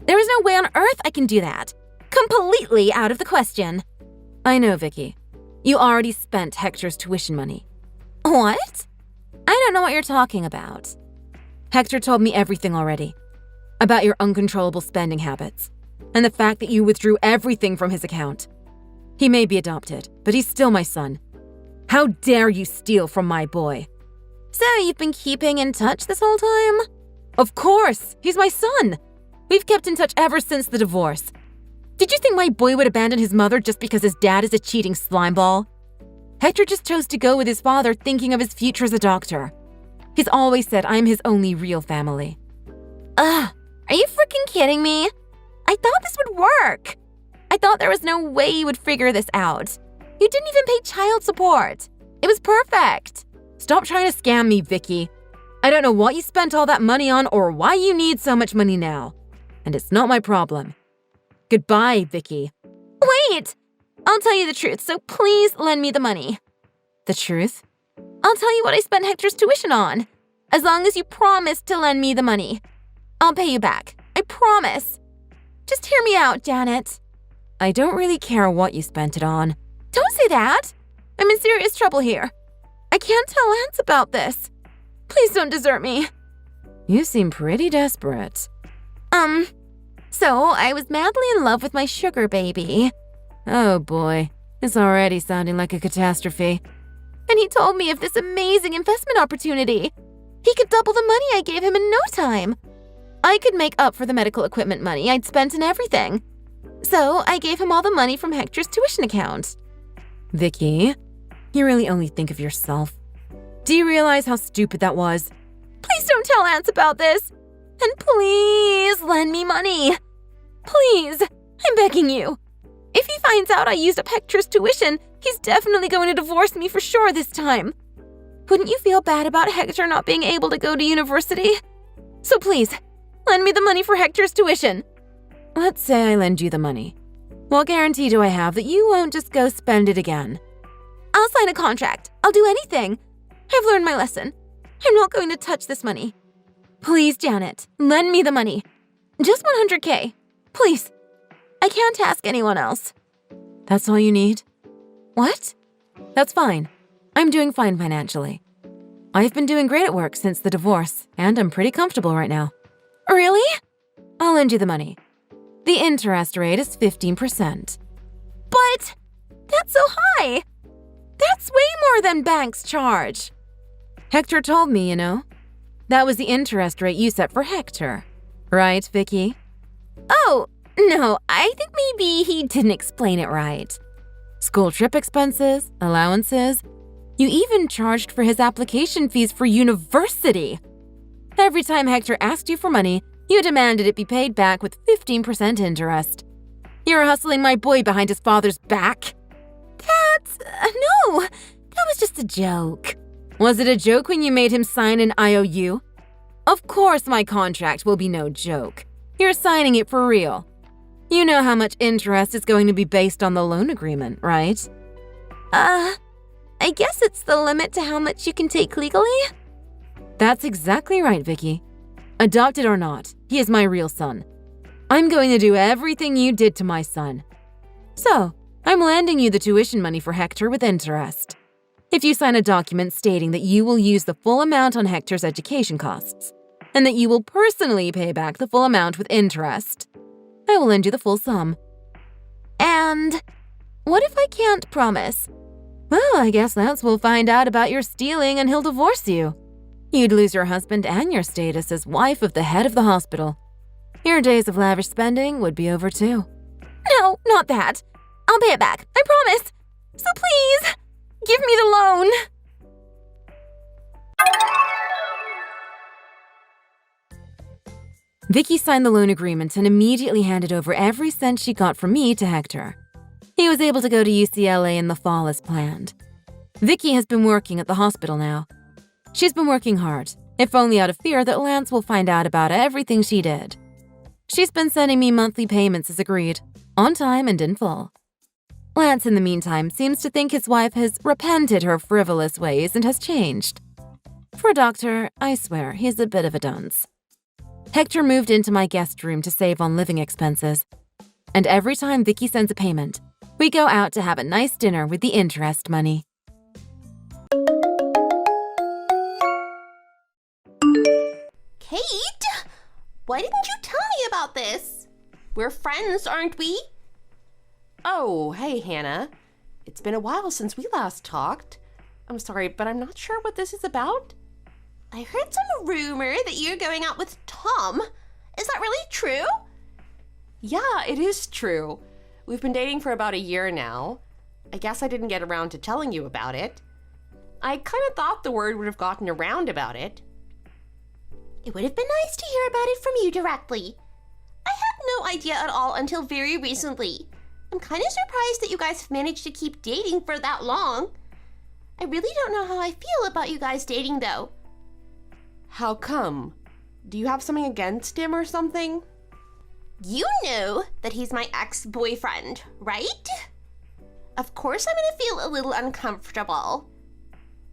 There is no way on earth I can do that. Completely out of the question. I know, Vicky. You already spent Hector's tuition money. What? I don't know what you're talking about. Hector told me everything already. About your uncontrollable spending habits. And the fact that you withdrew everything from his account. He may be adopted, but he's still my son. How dare you steal from my boy? So you've been keeping in touch this whole time? Of course! He's my son! We've kept in touch ever since the divorce. Did you think my boy would abandon his mother just because his dad is a cheating slimeball? Hector just chose to go with his father thinking of his future as a doctor. He's always said I'm his only real family. Ugh, are you freaking kidding me? I thought this would work. I thought there was no way you would figure this out. You didn't even pay child support. It was perfect. Stop trying to scam me, Vicky. I don't know what you spent all that money on or why you need so much money now. And it's not my problem. Goodbye, Vicky. Wait! I'll tell you the truth, so please lend me the money. The truth? I'll tell you what I spent Hector's tuition on. As long as you promise to lend me the money. I'll pay you back. I promise. Just hear me out, Janet. I don't really care what you spent it on. Don't say that. I'm in serious trouble here. I can't tell Lance about this. Please don't desert me. You seem pretty desperate. So I was madly in love with my sugar baby. Oh boy, it's already sounding like a catastrophe. And he told me of this amazing investment opportunity. He could double the money I gave him in no time. I could make up for the medical equipment money I'd spent and everything. So I gave him all the money from Hector's tuition account. Vicky, you really only think of yourself. Do you realize how stupid that was? Please don't tell Lance about this. And please lend me money. Please, I'm begging you. If he finds out I used up Hector's tuition, he's definitely going to divorce me for sure this time. Wouldn't you feel bad about Hector not being able to go to university? So please, lend me the money for Hector's tuition. Let's say I lend you the money. What guarantee do I have that you won't just go spend it again? I'll sign a contract. I'll do anything. I've learned my lesson. I'm not going to touch this money. Please, Janet, lend me the money. Just $100K. Please. I can't ask anyone else. That's all you need? What? That's fine. I'm doing fine financially. I've been doing great at work since the divorce, and I'm pretty comfortable right now. Really? I'll lend you the money. The interest rate is 15%. But that's so high. That's way more than banks charge. Hector told me, you know. That was the interest rate you set for Hector. Right, Vicky? Oh, no, I think maybe he didn't explain it right. School trip expenses, allowances. You even charged for his application fees for university. Every time Hector asked you for money, you demanded it be paid back with 15% interest. You're hustling my boy behind his father's back. No, that was just a joke. Was it a joke when you made him sign an IOU? Of course my contract will be no joke. You're signing it for real. You know how much interest is going to be based on the loan agreement, right? I guess it's the limit to how much you can take legally? That's exactly right, Vicky. Adopted or not, he is my real son. I'm going to do everything you did to my son. So, I'm lending you the tuition money for Hector with interest. If you sign a document stating that you will use the full amount on Hector's education costs, and that you will personally pay back the full amount with interest, I will lend you the full sum. And what if I can't promise? Well, I guess Lance will find out about your stealing and he'll divorce you. You'd lose your husband and your status as wife of the head of the hospital. Your days of lavish spending would be over too. No, not that. I'll pay it back, I promise. So please, give me the loan. Vicky signed the loan agreement and immediately handed over every cent she got from me to Hector. He was able to go to UCLA in the fall as planned. Vicky has been working at the hospital now. She's been working hard, if only out of fear that Lance will find out about everything she did. She's been sending me monthly payments as agreed, on time and in full. Lance, in the meantime, seems to think his wife has repented her frivolous ways and has changed. For a doctor, I swear, he's a bit of a dunce. Hector moved into my guest room to save on living expenses. And every time Vicky sends a payment, we go out to have a nice dinner with the interest money. Kate? Why didn't you tell me about this? We're friends, aren't we? Oh, hey, Hannah. It's been a while since we last talked. I'm sorry, but I'm not sure what this is about. I heard some rumor that you're going out with Tom. Is that really true? Yeah, it is true. We've been dating for about a year now. I guess I didn't get around to telling you about it. I kind of thought the word would have gotten around about it. It would have been nice to hear about it from you directly. I had no idea at all until very recently. I'm kind of surprised that you guys have managed to keep dating for that long. I really don't know how I feel about you guys dating, though. How come? Do you have something against him or something? You know that he's my ex-boyfriend, right? Of course I'm gonna feel a little uncomfortable.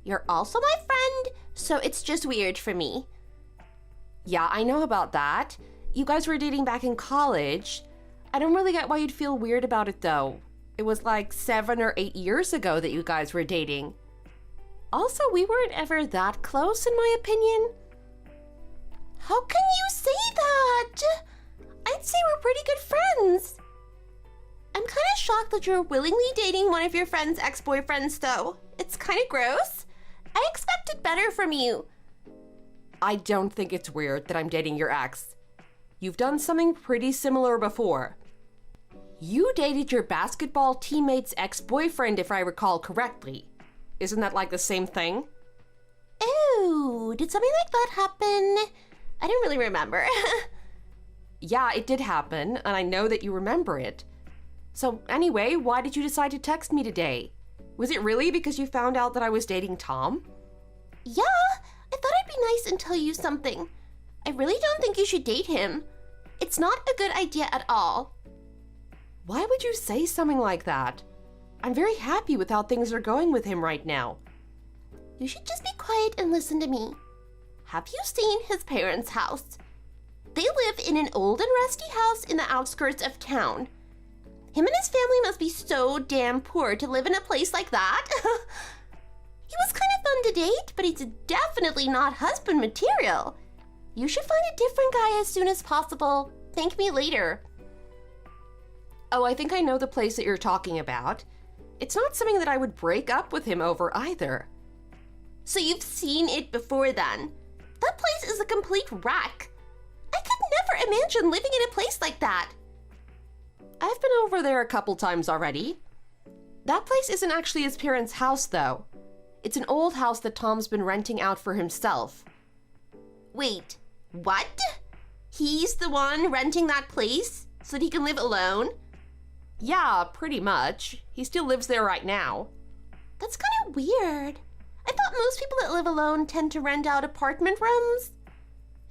You're also my friend, so it's just weird for me. Yeah, I know about that. You guys were dating back in college. I don't really get why you'd feel weird about it, though. It was like 7 or 8 years ago that you guys were dating. Also, we weren't ever that close, in my opinion. How can you say that? I'd say we're pretty good friends. I'm kind of shocked that you're willingly dating one of your friend's ex-boyfriends, though. It's kind of gross. I expected better from you. I don't think it's weird that I'm dating your ex. You've done something pretty similar before. You dated your basketball teammate's ex-boyfriend, if I recall correctly. Isn't that like the same thing? Oh, did something like that happen? I don't really remember. Yeah, it did happen, and I know that you remember it. So anyway, why did you decide to text me today? Was it really because you found out that I was dating Tom? Yeah, I thought I'd be nice and tell you something. I really don't think you should date him. It's not a good idea at all. Why would you say something like that? I'm very happy with how things are going with him right now. You should just be quiet and listen to me. Have you seen his parents' house? They live in an old and rusty house in the outskirts of town. Him and his family must be so damn poor to live in a place like that. He was kind of fun to date, but he's definitely not husband material. You should find a different guy as soon as possible. Thank me later. Oh, I think I know the place that you're talking about. It's not something that I would break up with him over either. So you've seen it before then? That place is a complete wreck. I could never imagine living in a place like that. I've been over there a couple times already. That place isn't actually his parents' house, though. It's an old house that Tom's been renting out for himself. Wait, what? He's the one renting that place so that he can live alone? Yeah, pretty much. He still lives there right now. That's kind of weird. I thought most people that live alone tend to rent out apartment rooms.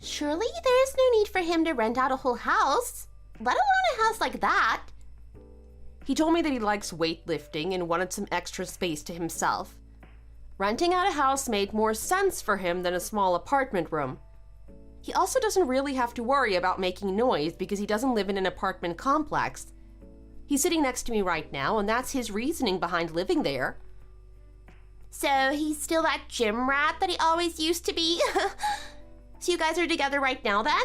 Surely there is no need for him to rent out a whole house, let alone a house like that. He told me that he likes weightlifting and wanted some extra space to himself. Renting out a house made more sense for him than a small apartment room. He also doesn't really have to worry about making noise because he doesn't live in an apartment complex. He's sitting next to me right now, and that's his reasoning behind living there. So he's still that gym rat that he always used to be? So you guys are together right now then?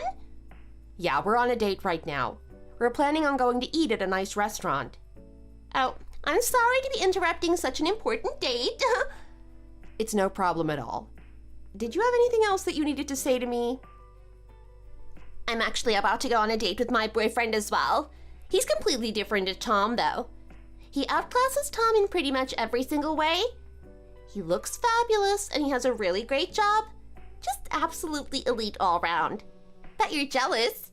Yeah, we're on a date right now. We're planning on going to eat at a nice restaurant. Oh, I'm sorry to be interrupting such an important date. It's no problem at all. Did you have anything else that you needed to say to me? I'm actually about to go on a date with my boyfriend as well. He's completely different to Tom, though. He outclasses Tom in pretty much every single way. He looks fabulous and he has a really great job. Just absolutely elite all around. Bet you're jealous.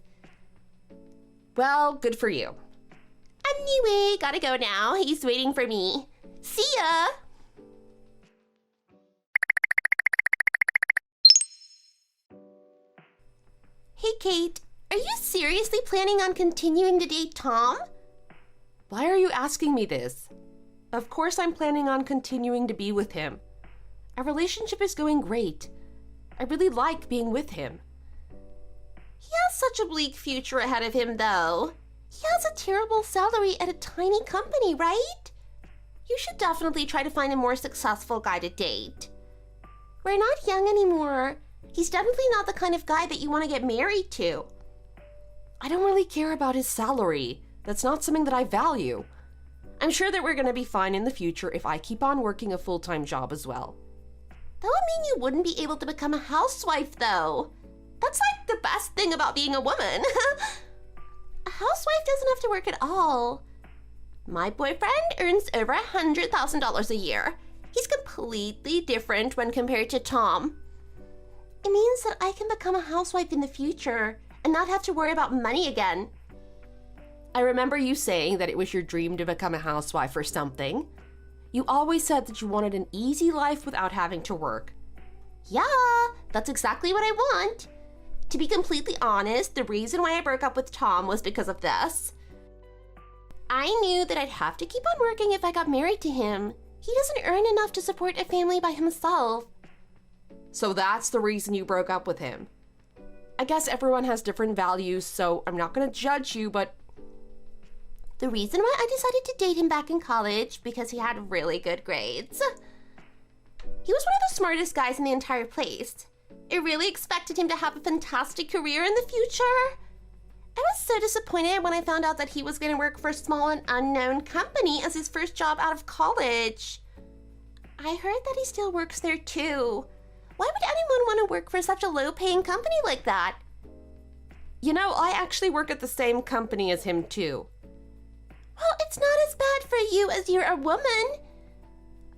Well, good for you. Anyway, gotta go now. He's waiting for me. See ya! Hey, Kate, are you seriously planning on continuing to date Tom? Why are you asking me this? Of course I'm planning on continuing to be with him. Our relationship is going great. I really like being with him. He has such a bleak future ahead of him, though. He has a terrible salary at a tiny company, right? You should definitely try to find a more successful guy to date. We're not young anymore. He's definitely not the kind of guy that you want to get married to. I don't really care about his salary. That's not something that I value. I'm sure that we're going to be fine in the future if I keep on working a full-time job as well. That would mean you wouldn't be able to become a housewife, though. That's like the best thing about being a woman. A housewife doesn't have to work at all. My boyfriend earns over $100,000 a year. He's completely different when compared to Tom. It means that I can become a housewife in the future and not have to worry about money again. I remember you saying that it was your dream to become a housewife or something. You always said that you wanted an easy life without having to work. Yeah, that's exactly what I want. To be completely honest, the reason why I broke up with Tom was because of this. I knew that I'd have to keep on working if I got married to him. He doesn't earn enough to support a family by himself. So that's the reason you broke up with him. I guess everyone has different values, so I'm not going to judge you, but the reason why I decided to date him back in college because he had really good grades. He was one of the smartest guys in the entire place. I really expected him to have a fantastic career in the future. I was so disappointed when I found out that he was going to work for a small and unknown company as his first job out of college. I heard that he still works there too. Why would anyone want to work for such a low-paying company like that? You know, I actually work at the same company as him too. Well, it's not as bad for you as you're a woman.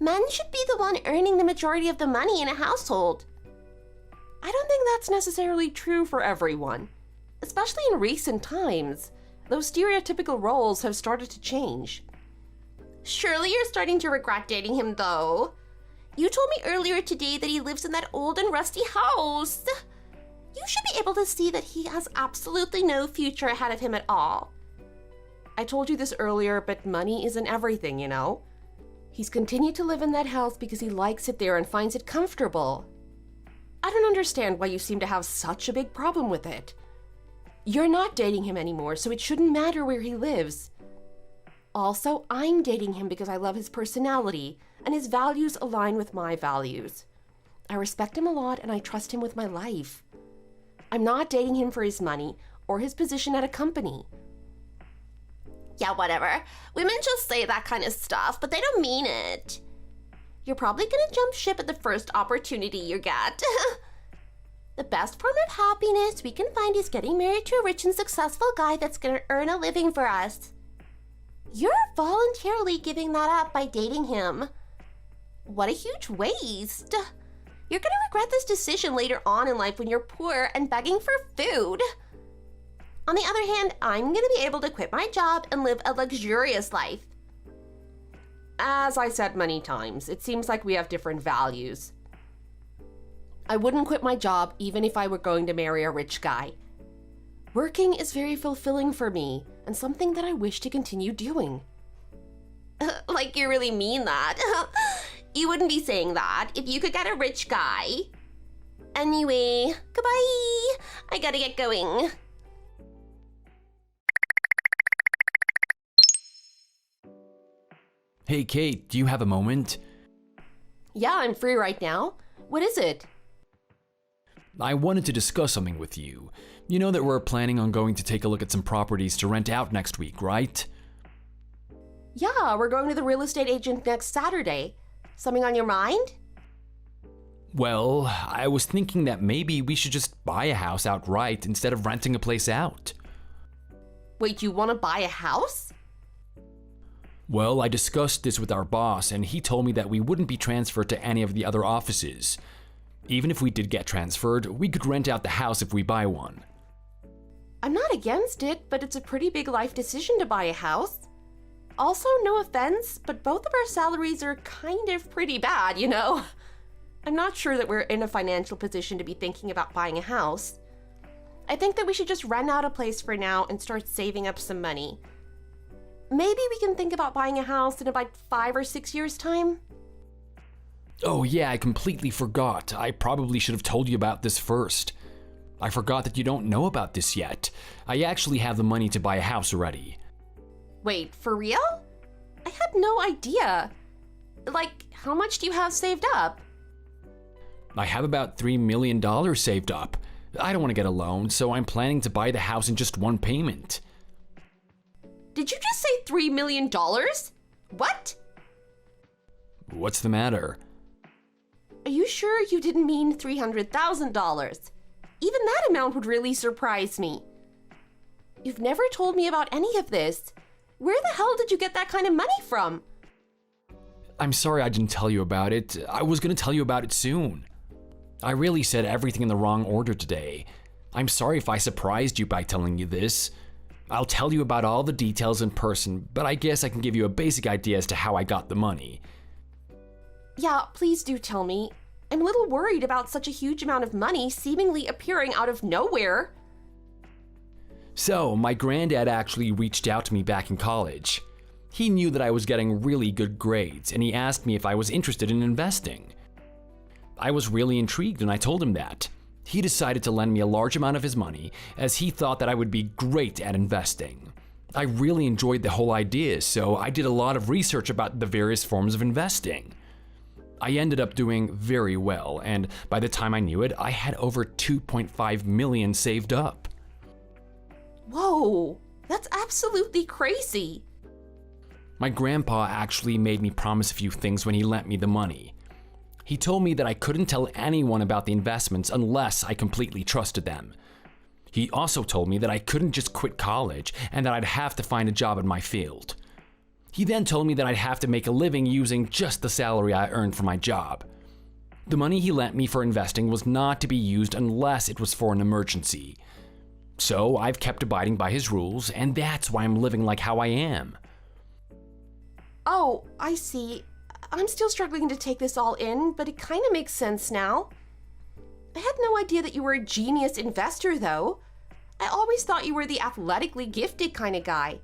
Men should be the one earning the majority of the money in a household. I don't think that's necessarily true for everyone, especially in recent times. Those stereotypical roles have started to change. Surely you're starting to regret dating him, though. You told me earlier today that he lives in that old and rusty house. You should be able to see that he has absolutely no future ahead of him at all. I told you this earlier, but money isn't everything, you know? He's continued to live in that house because he likes it there and finds it comfortable. I don't understand why you seem to have such a big problem with it. You're not dating him anymore, so it shouldn't matter where he lives. Also, I'm dating him because I love his personality, and his values align with my values. I respect him a lot, and I trust him with my life. I'm not dating him for his money or his position at a company. Yeah, whatever. Women just say that kind of stuff, but they don't mean it. You're probably gonna jump ship at the first opportunity you get. The best form of happiness we can find is getting married to a rich and successful guy that's gonna earn a living for us. You're voluntarily giving that up by dating him. What a huge waste. You're gonna regret this decision later on in life when you're poor and begging for food. On the other hand, I'm gonna be able to quit my job and live a luxurious life. As I said many times, it seems like we have different values. I wouldn't quit my job even if I were going to marry a rich guy. Working is very fulfilling for me and something that I wish to continue doing. Like you really mean that. You wouldn't be saying that if you could get a rich guy. Anyway, goodbye. I gotta get going. Hey, Kate, do you have a moment? Yeah, I'm free right now. What is it? I wanted to discuss something with you. You know that we're planning on going to take a look at some properties to rent out next week, right? Yeah, we're going to the real estate agent next Saturday. Something on your mind? Well, I was thinking that maybe we should just buy a house outright instead of renting a place out. Wait, you want to buy a house? Well, I discussed this with our boss, and he told me that we wouldn't be transferred to any of the other offices. Even if we did get transferred, we could rent out the house if we buy one. I'm not against it, but it's a pretty big life decision to buy a house. Also, no offense, but both of our salaries are kind of pretty bad, you know? I'm not sure that we're in a financial position to be thinking about buying a house. I think that we should just rent out a place for now and start saving up some money. Maybe we can think about buying a house in about 5 or 6 years' time. Oh yeah, I completely forgot. I probably should have told you about this first. I forgot that you don't know about this yet. I actually have the money to buy a house already. Wait, for real? I had no idea. Like, how much do you have saved up? I have about $3 million saved up. I don't want to get a loan, so I'm planning to buy the house in just one payment. Did you just say $3 million? What? What's the matter? Are you sure you didn't mean $300,000? Even that amount would really surprise me. You've never told me about any of this. Where the hell did you get that kind of money from? I'm sorry I didn't tell you about it. I was gonna tell you about it soon. I really said everything in the wrong order today. I'm sorry if I surprised you by telling you this. I'll tell you about all the details in person, but I guess I can give you a basic idea as to how I got the money. Yeah, please do tell me. I'm a little worried about such a huge amount of money seemingly appearing out of nowhere. So, my granddad actually reached out to me back in college. He knew that I was getting really good grades, and he asked me if I was interested in investing. I was really intrigued, and I told him that. He decided to lend me a large amount of his money, as he thought that I would be great at investing. I really enjoyed the whole idea, so I did a lot of research about the various forms of investing. I ended up doing very well, and by the time I knew it, I had over 2.5 million saved up. Whoa, that's absolutely crazy. My grandpa actually made me promise a few things when he lent me the money. He told me that I couldn't tell anyone about the investments unless I completely trusted them. He also told me that I couldn't just quit college and that I'd have to find a job in my field. He then told me that I'd have to make a living using just the salary I earned from my job. The money he lent me for investing was not to be used unless it was for an emergency. So I've kept abiding by his rules, and that's why I'm living like how I am. Oh, I see. I'm still struggling to take this all in, but it kind of makes sense now. I had no idea that you were a genius investor, though. I always thought you were the athletically gifted kind of guy.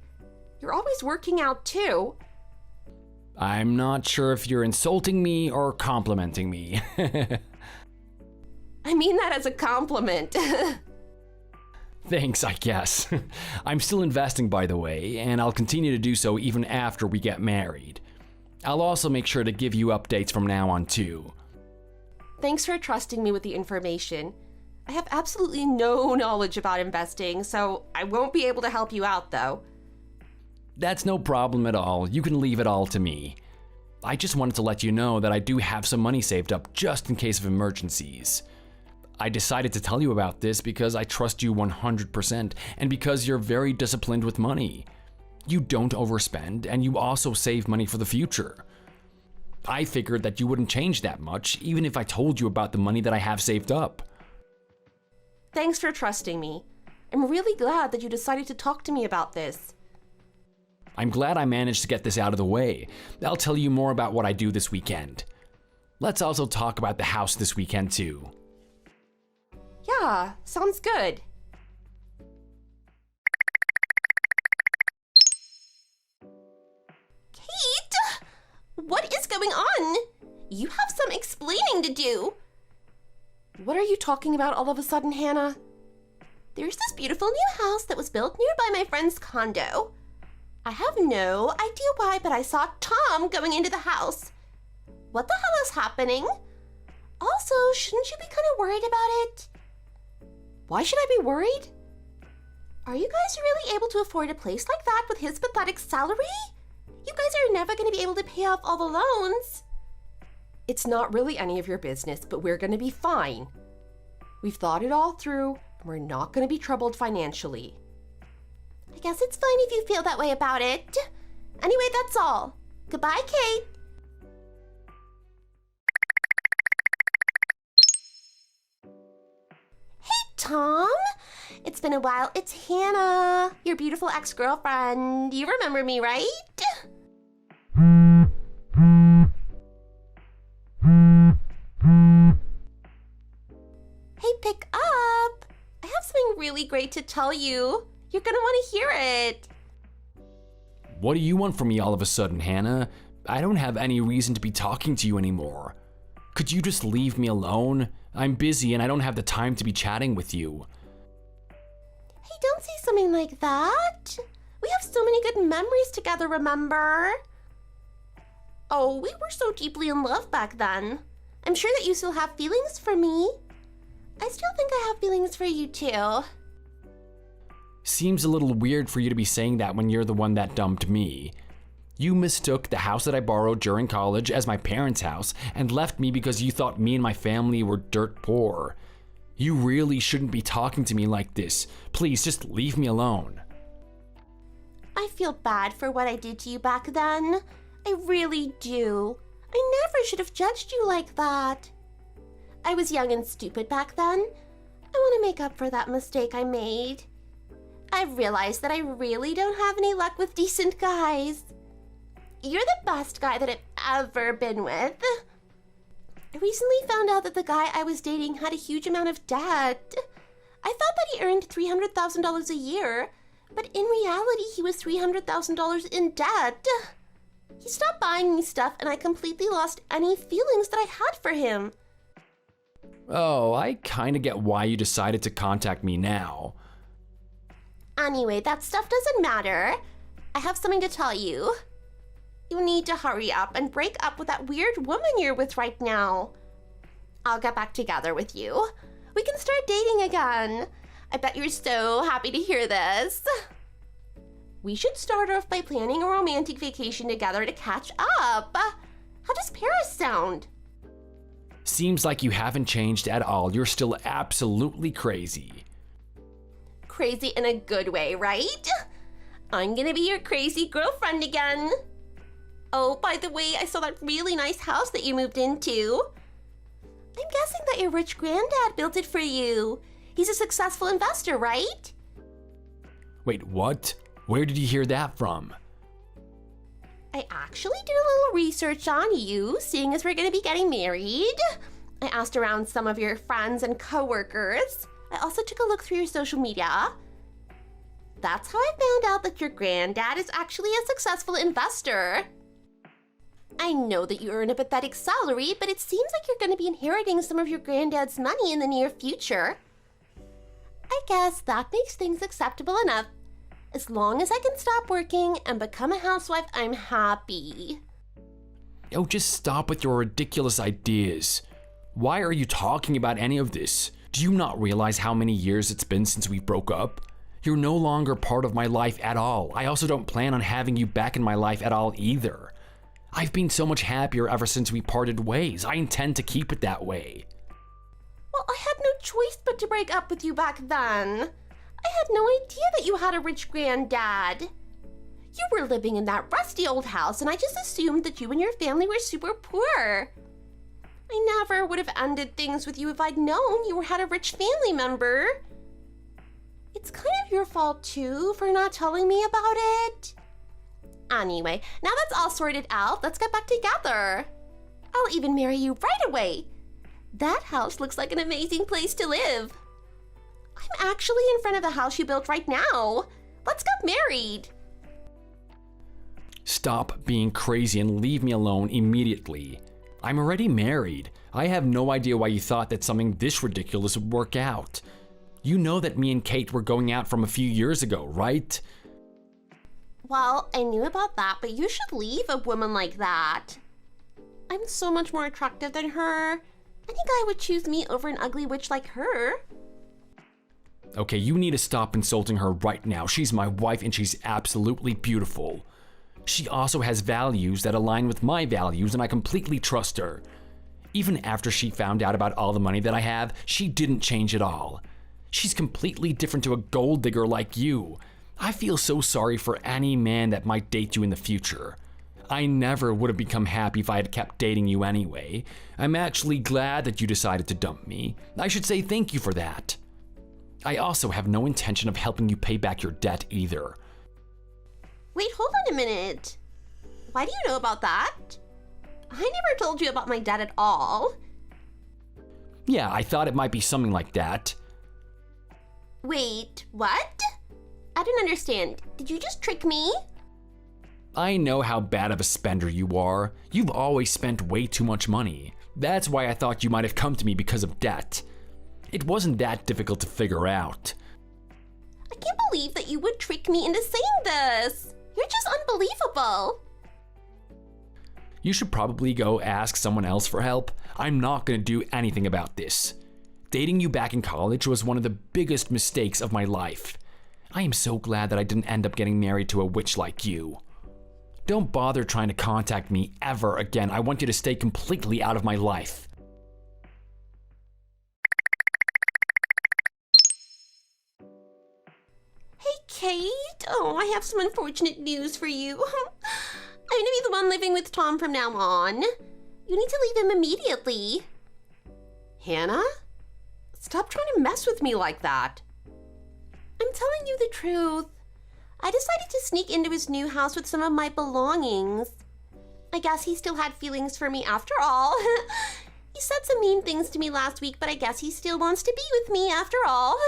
You're always working out, too. I'm not sure if you're insulting me or complimenting me. I mean that as a compliment. Thanks, I guess. I'm still investing, by the way, and I'll continue to do so even after we get married. I'll also make sure to give you updates from now on, too. Thanks for trusting me with the information. I have absolutely no knowledge about investing, so I won't be able to help you out, though. That's no problem at all. You can leave it all to me. I just wanted to let you know that I do have some money saved up just in case of emergencies. I decided to tell you about this because I trust you 100% and because you're very disciplined with money. You don't overspend and you also save money for the future. I figured that you wouldn't change that much even if I told you about the money that I have saved up. Thanks for trusting me. I'm really glad that you decided to talk to me about this. I'm glad I managed to get this out of the way. I'll tell you more about what I do this weekend. Let's also talk about the house this weekend too. Yeah, sounds good. Kate! What is going on? You have some explaining to do. What are you talking about all of a sudden, Hannah? There's this beautiful new house that was built nearby my friend's condo. I have no idea why, but I saw Tom going into the house. What the hell is happening? Also, shouldn't you be kind of worried about it? Why should I be worried? Are you guys really able to afford a place like that with his pathetic salary? You guys are never going to be able to pay off all the loans. It's not really any of your business, but we're going to be fine. We've thought it all through, and we're not going to be troubled financially. I guess it's fine if you feel that way about it. Anyway, that's all. Goodbye, Kate. Hey, Tom. It's been a while. It's Hannah, your beautiful ex-girlfriend. You remember me, right? Hey, pick up. I have something really great to tell you. You're gonna want to hear it. What do you want from me all of a sudden, Hannah? I don't have any reason to be talking to you anymore. Could you just leave me alone? I'm busy and I don't have the time to be chatting with you. Hey, don't say something like that. We have so many good memories together, remember? Oh, we were so deeply in love back then. I'm sure that you still have feelings for me. I still think I have feelings for you too. Seems a little weird for you to be saying that when you're the one that dumped me. You mistook the house that I borrowed during college as my parents' house and left me because you thought me and my family were dirt poor. You really shouldn't be talking to me like this. Please just leave me alone. I feel bad for what I did to you back then. I really do. I never should have judged you like that. I was young and stupid back then. I want to make up for that mistake I made. I've realized that I really don't have any luck with decent guys. You're the best guy that I've ever been with. I recently found out that the guy I was dating had a huge amount of debt. I thought that he earned $300,000 a year, but in reality he was $300,000 in debt. He stopped buying me stuff and I completely lost any feelings that I had for him. Oh, I kinda get why you decided to contact me now. Anyway, that stuff doesn't matter. I have something to tell you. You need to hurry up and break up with that weird woman you're with right now. I'll get back together with you. We can start dating again. I bet you're so happy to hear this. We should start off by planning a romantic vacation together to catch up. How does Paris sound? Seems like you haven't changed at all. You're still absolutely crazy. Crazy in a good way, right? I'm gonna be your crazy girlfriend again. Oh, by the way, I saw that really nice house that you moved into. I'm guessing that your rich granddad built it for you. He's a successful investor, right? Wait, what? Where did you hear that from? I actually did a little research on you, seeing as we're gonna be getting married. I asked around some of your friends and coworkers. I also took a look through your social media. That's how I found out that your granddad is actually a successful investor. I know that you earn a pathetic salary, but it seems like you're going to be inheriting some of your granddad's money in the near future. I guess that makes things acceptable enough. As long as I can stop working and become a housewife, I'm happy. Oh, just stop with your ridiculous ideas. Why are you talking about any of this? Do you not realize how many years it's been since we broke up? You're no longer part of my life at all. I also don't plan on having you back in my life at all either. I've been so much happier ever since we parted ways. I intend to keep it that way. Well, I had no choice but to break up with you back then. I had no idea that you had a rich granddad. You were living in that rusty old house, and I just assumed that you and your family were super poor. I never would have ended things with you if I'd known you had a rich family member. It's kind of your fault, too, for not telling me about it. Anyway, now that's all sorted out, let's get back together. I'll even marry you right away. That house looks like an amazing place to live. I'm actually in front of the house you built right now. Let's get married. Stop being crazy and leave me alone immediately. I'm already married. I have no idea why you thought that something this ridiculous would work out. You know that me and Kate were going out from a few years ago, right? Well, I knew about that, but you should leave a woman like that. I'm so much more attractive than her. Any guy would choose me over an ugly witch like her. Okay, you need to stop insulting her right now. She's my wife and she's absolutely beautiful. She also has values that align with my values and I completely trust her. Even after she found out about all the money that I have, she didn't change at all. She's completely different to a gold digger like you. I feel so sorry for any man that might date you in the future. I never would have become happy if I had kept dating you anyway. I'm actually glad that you decided to dump me. I should say thank you for that. I also have no intention of helping you pay back your debt either. Wait, hold on a minute. Why do you know about that? I never told you about my debt at all. Yeah, I thought it might be something like that. Wait, what? I don't understand. Did you just trick me? I know how bad of a spender you are. You've always spent way too much money. That's why I thought you might have come to me because of debt. It wasn't that difficult to figure out. I can't believe that you would trick me into saying this. You're just unbelievable. You should probably go ask someone else for help. I'm not gonna do anything about this. Dating you back in college was one of the biggest mistakes of my life. I am so glad that I didn't end up getting married to a witch like you. Don't bother trying to contact me ever again. I want you to stay completely out of my life. Hey, Kate. Oh, I have some unfortunate news for you. I'm gonna be the one living with Tom from now on. You need to leave him immediately. Hannah? Stop trying to mess with me like that. I'm telling you the truth. I decided to sneak into his new house with some of my belongings. I guess he still had feelings for me after all. He said some mean things to me last week, but I guess he still wants to be with me after all.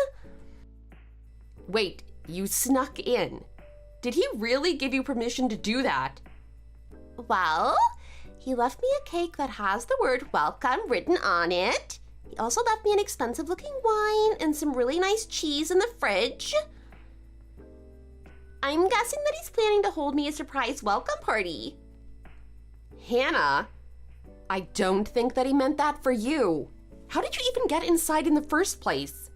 Wait, you snuck in. Did he really give you permission to do that? Well, he left me a cake that has the word welcome written on it. He also left me an expensive-looking wine and some really nice cheese in the fridge. I'm guessing that he's planning to hold me a surprise welcome party. Hannah, I don't think that he meant that for you. How did you even get inside in the first place?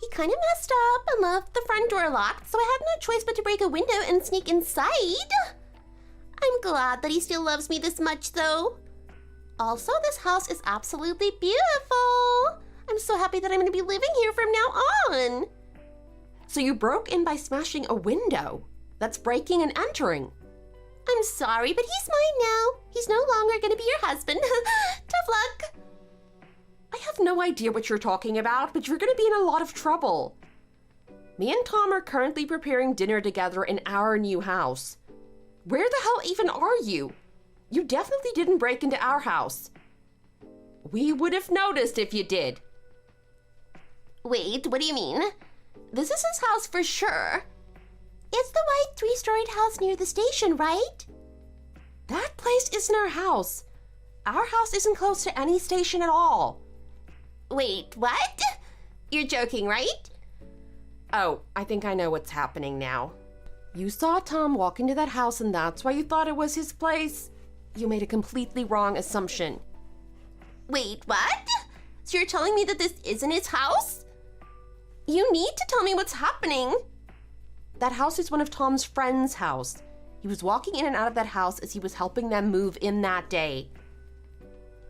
He kind of messed up and left the front door locked, so I had no choice but to break a window and sneak inside. I'm glad that he still loves me this much, though. Also, this house is absolutely beautiful. I'm so happy that I'm going to be living here from now on. So you broke in by smashing a window. That's breaking and entering. I'm sorry, but he's mine now. He's no longer going to be your husband. Tough luck. I have no idea what you're talking about, but you're going to be in a lot of trouble. Me and Tom are currently preparing dinner together in our new house. Where the hell even are you? You definitely didn't break into our house. We would have noticed if you did. Wait, what do you mean? This is his house for sure. It's the white 3-storied house near the station, right? That place isn't our house. Our house isn't close to any station at all. Wait, what? You're joking, right? Oh, I think I know what's happening now. You saw Tom walk into that house and that's why you thought it was his place. You made a completely wrong assumption. Wait, what? So you're telling me that this isn't his house? You need to tell me what's happening. That house is one of Tom's friend's house. He was walking in and out of that house as he was helping them move in that day.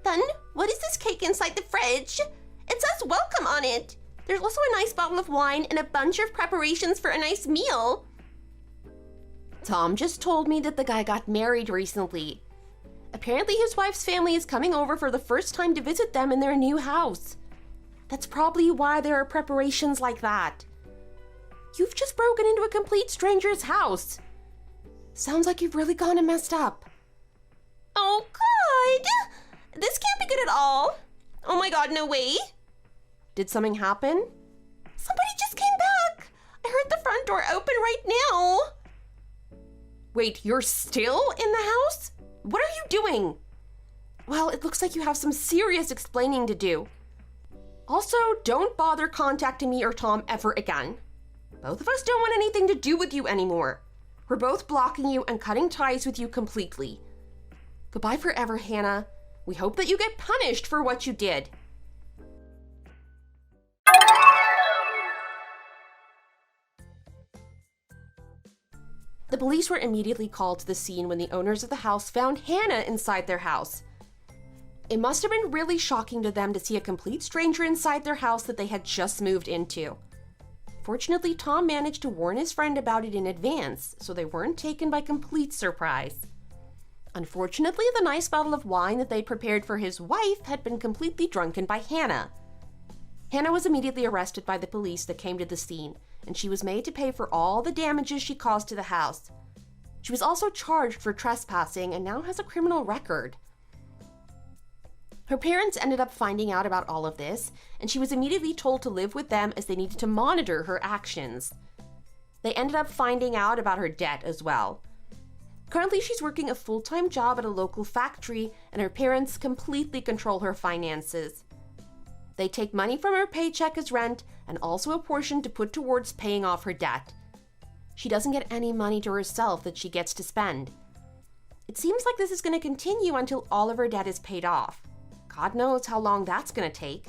Then, what is this cake inside the fridge? It says welcome on it. There's also a nice bottle of wine and a bunch of preparations for a nice meal. Tom just told me that the guy got married recently. Apparently his wife's family is coming over for the first time to visit them in their new house. That's probably why there are preparations like that. You've just broken into a complete stranger's house. Sounds like you've really gone and messed up. Oh, God! This can't be good at all. Oh my God, no way. Did something happen? Somebody just came back. I heard the front door open right now. Wait, you're still in the house? What are you doing? Well, it looks like you have some serious explaining to do. Also, don't bother contacting me or Tom ever again. Both of us don't want anything to do with you anymore. We're both blocking you and cutting ties with you completely. Goodbye forever, Hannah. We hope that you get punished for what you did. The police were immediately called to the scene when the owners of the house found Hannah inside their house. It must have been really shocking to them to see a complete stranger inside their house that they had just moved into. Fortunately, Tom managed to warn his friend about it in advance, so they weren't taken by complete surprise. Unfortunately, the nice bottle of wine that they'd prepared for his wife had been completely drunken by Hannah. Hannah was immediately arrested by the police that came to the scene, and she was made to pay for all the damages she caused to the house. She was also charged for trespassing and now has a criminal record. Her parents ended up finding out about all of this, and she was immediately told to live with them as they needed to monitor her actions. They ended up finding out about her debt as well. Currently, she's working a full-time job at a local factory, and her parents completely control her finances. They take money from her paycheck as rent, and also a portion to put towards paying off her debt. She doesn't get any money to herself that she gets to spend. It seems like this is going to continue until all of her debt is paid off. God knows how long that's going to take.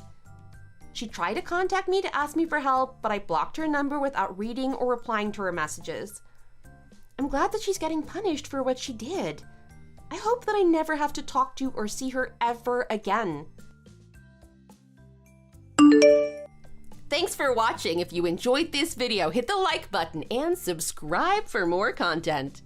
She tried to contact me to ask me for help, but I blocked her number without reading or replying to her messages. I'm glad that she's getting punished for what she did. I hope that I never have to talk to or see her ever again. Thanks for watching. If you enjoyed this video, hit the like button and subscribe for more content.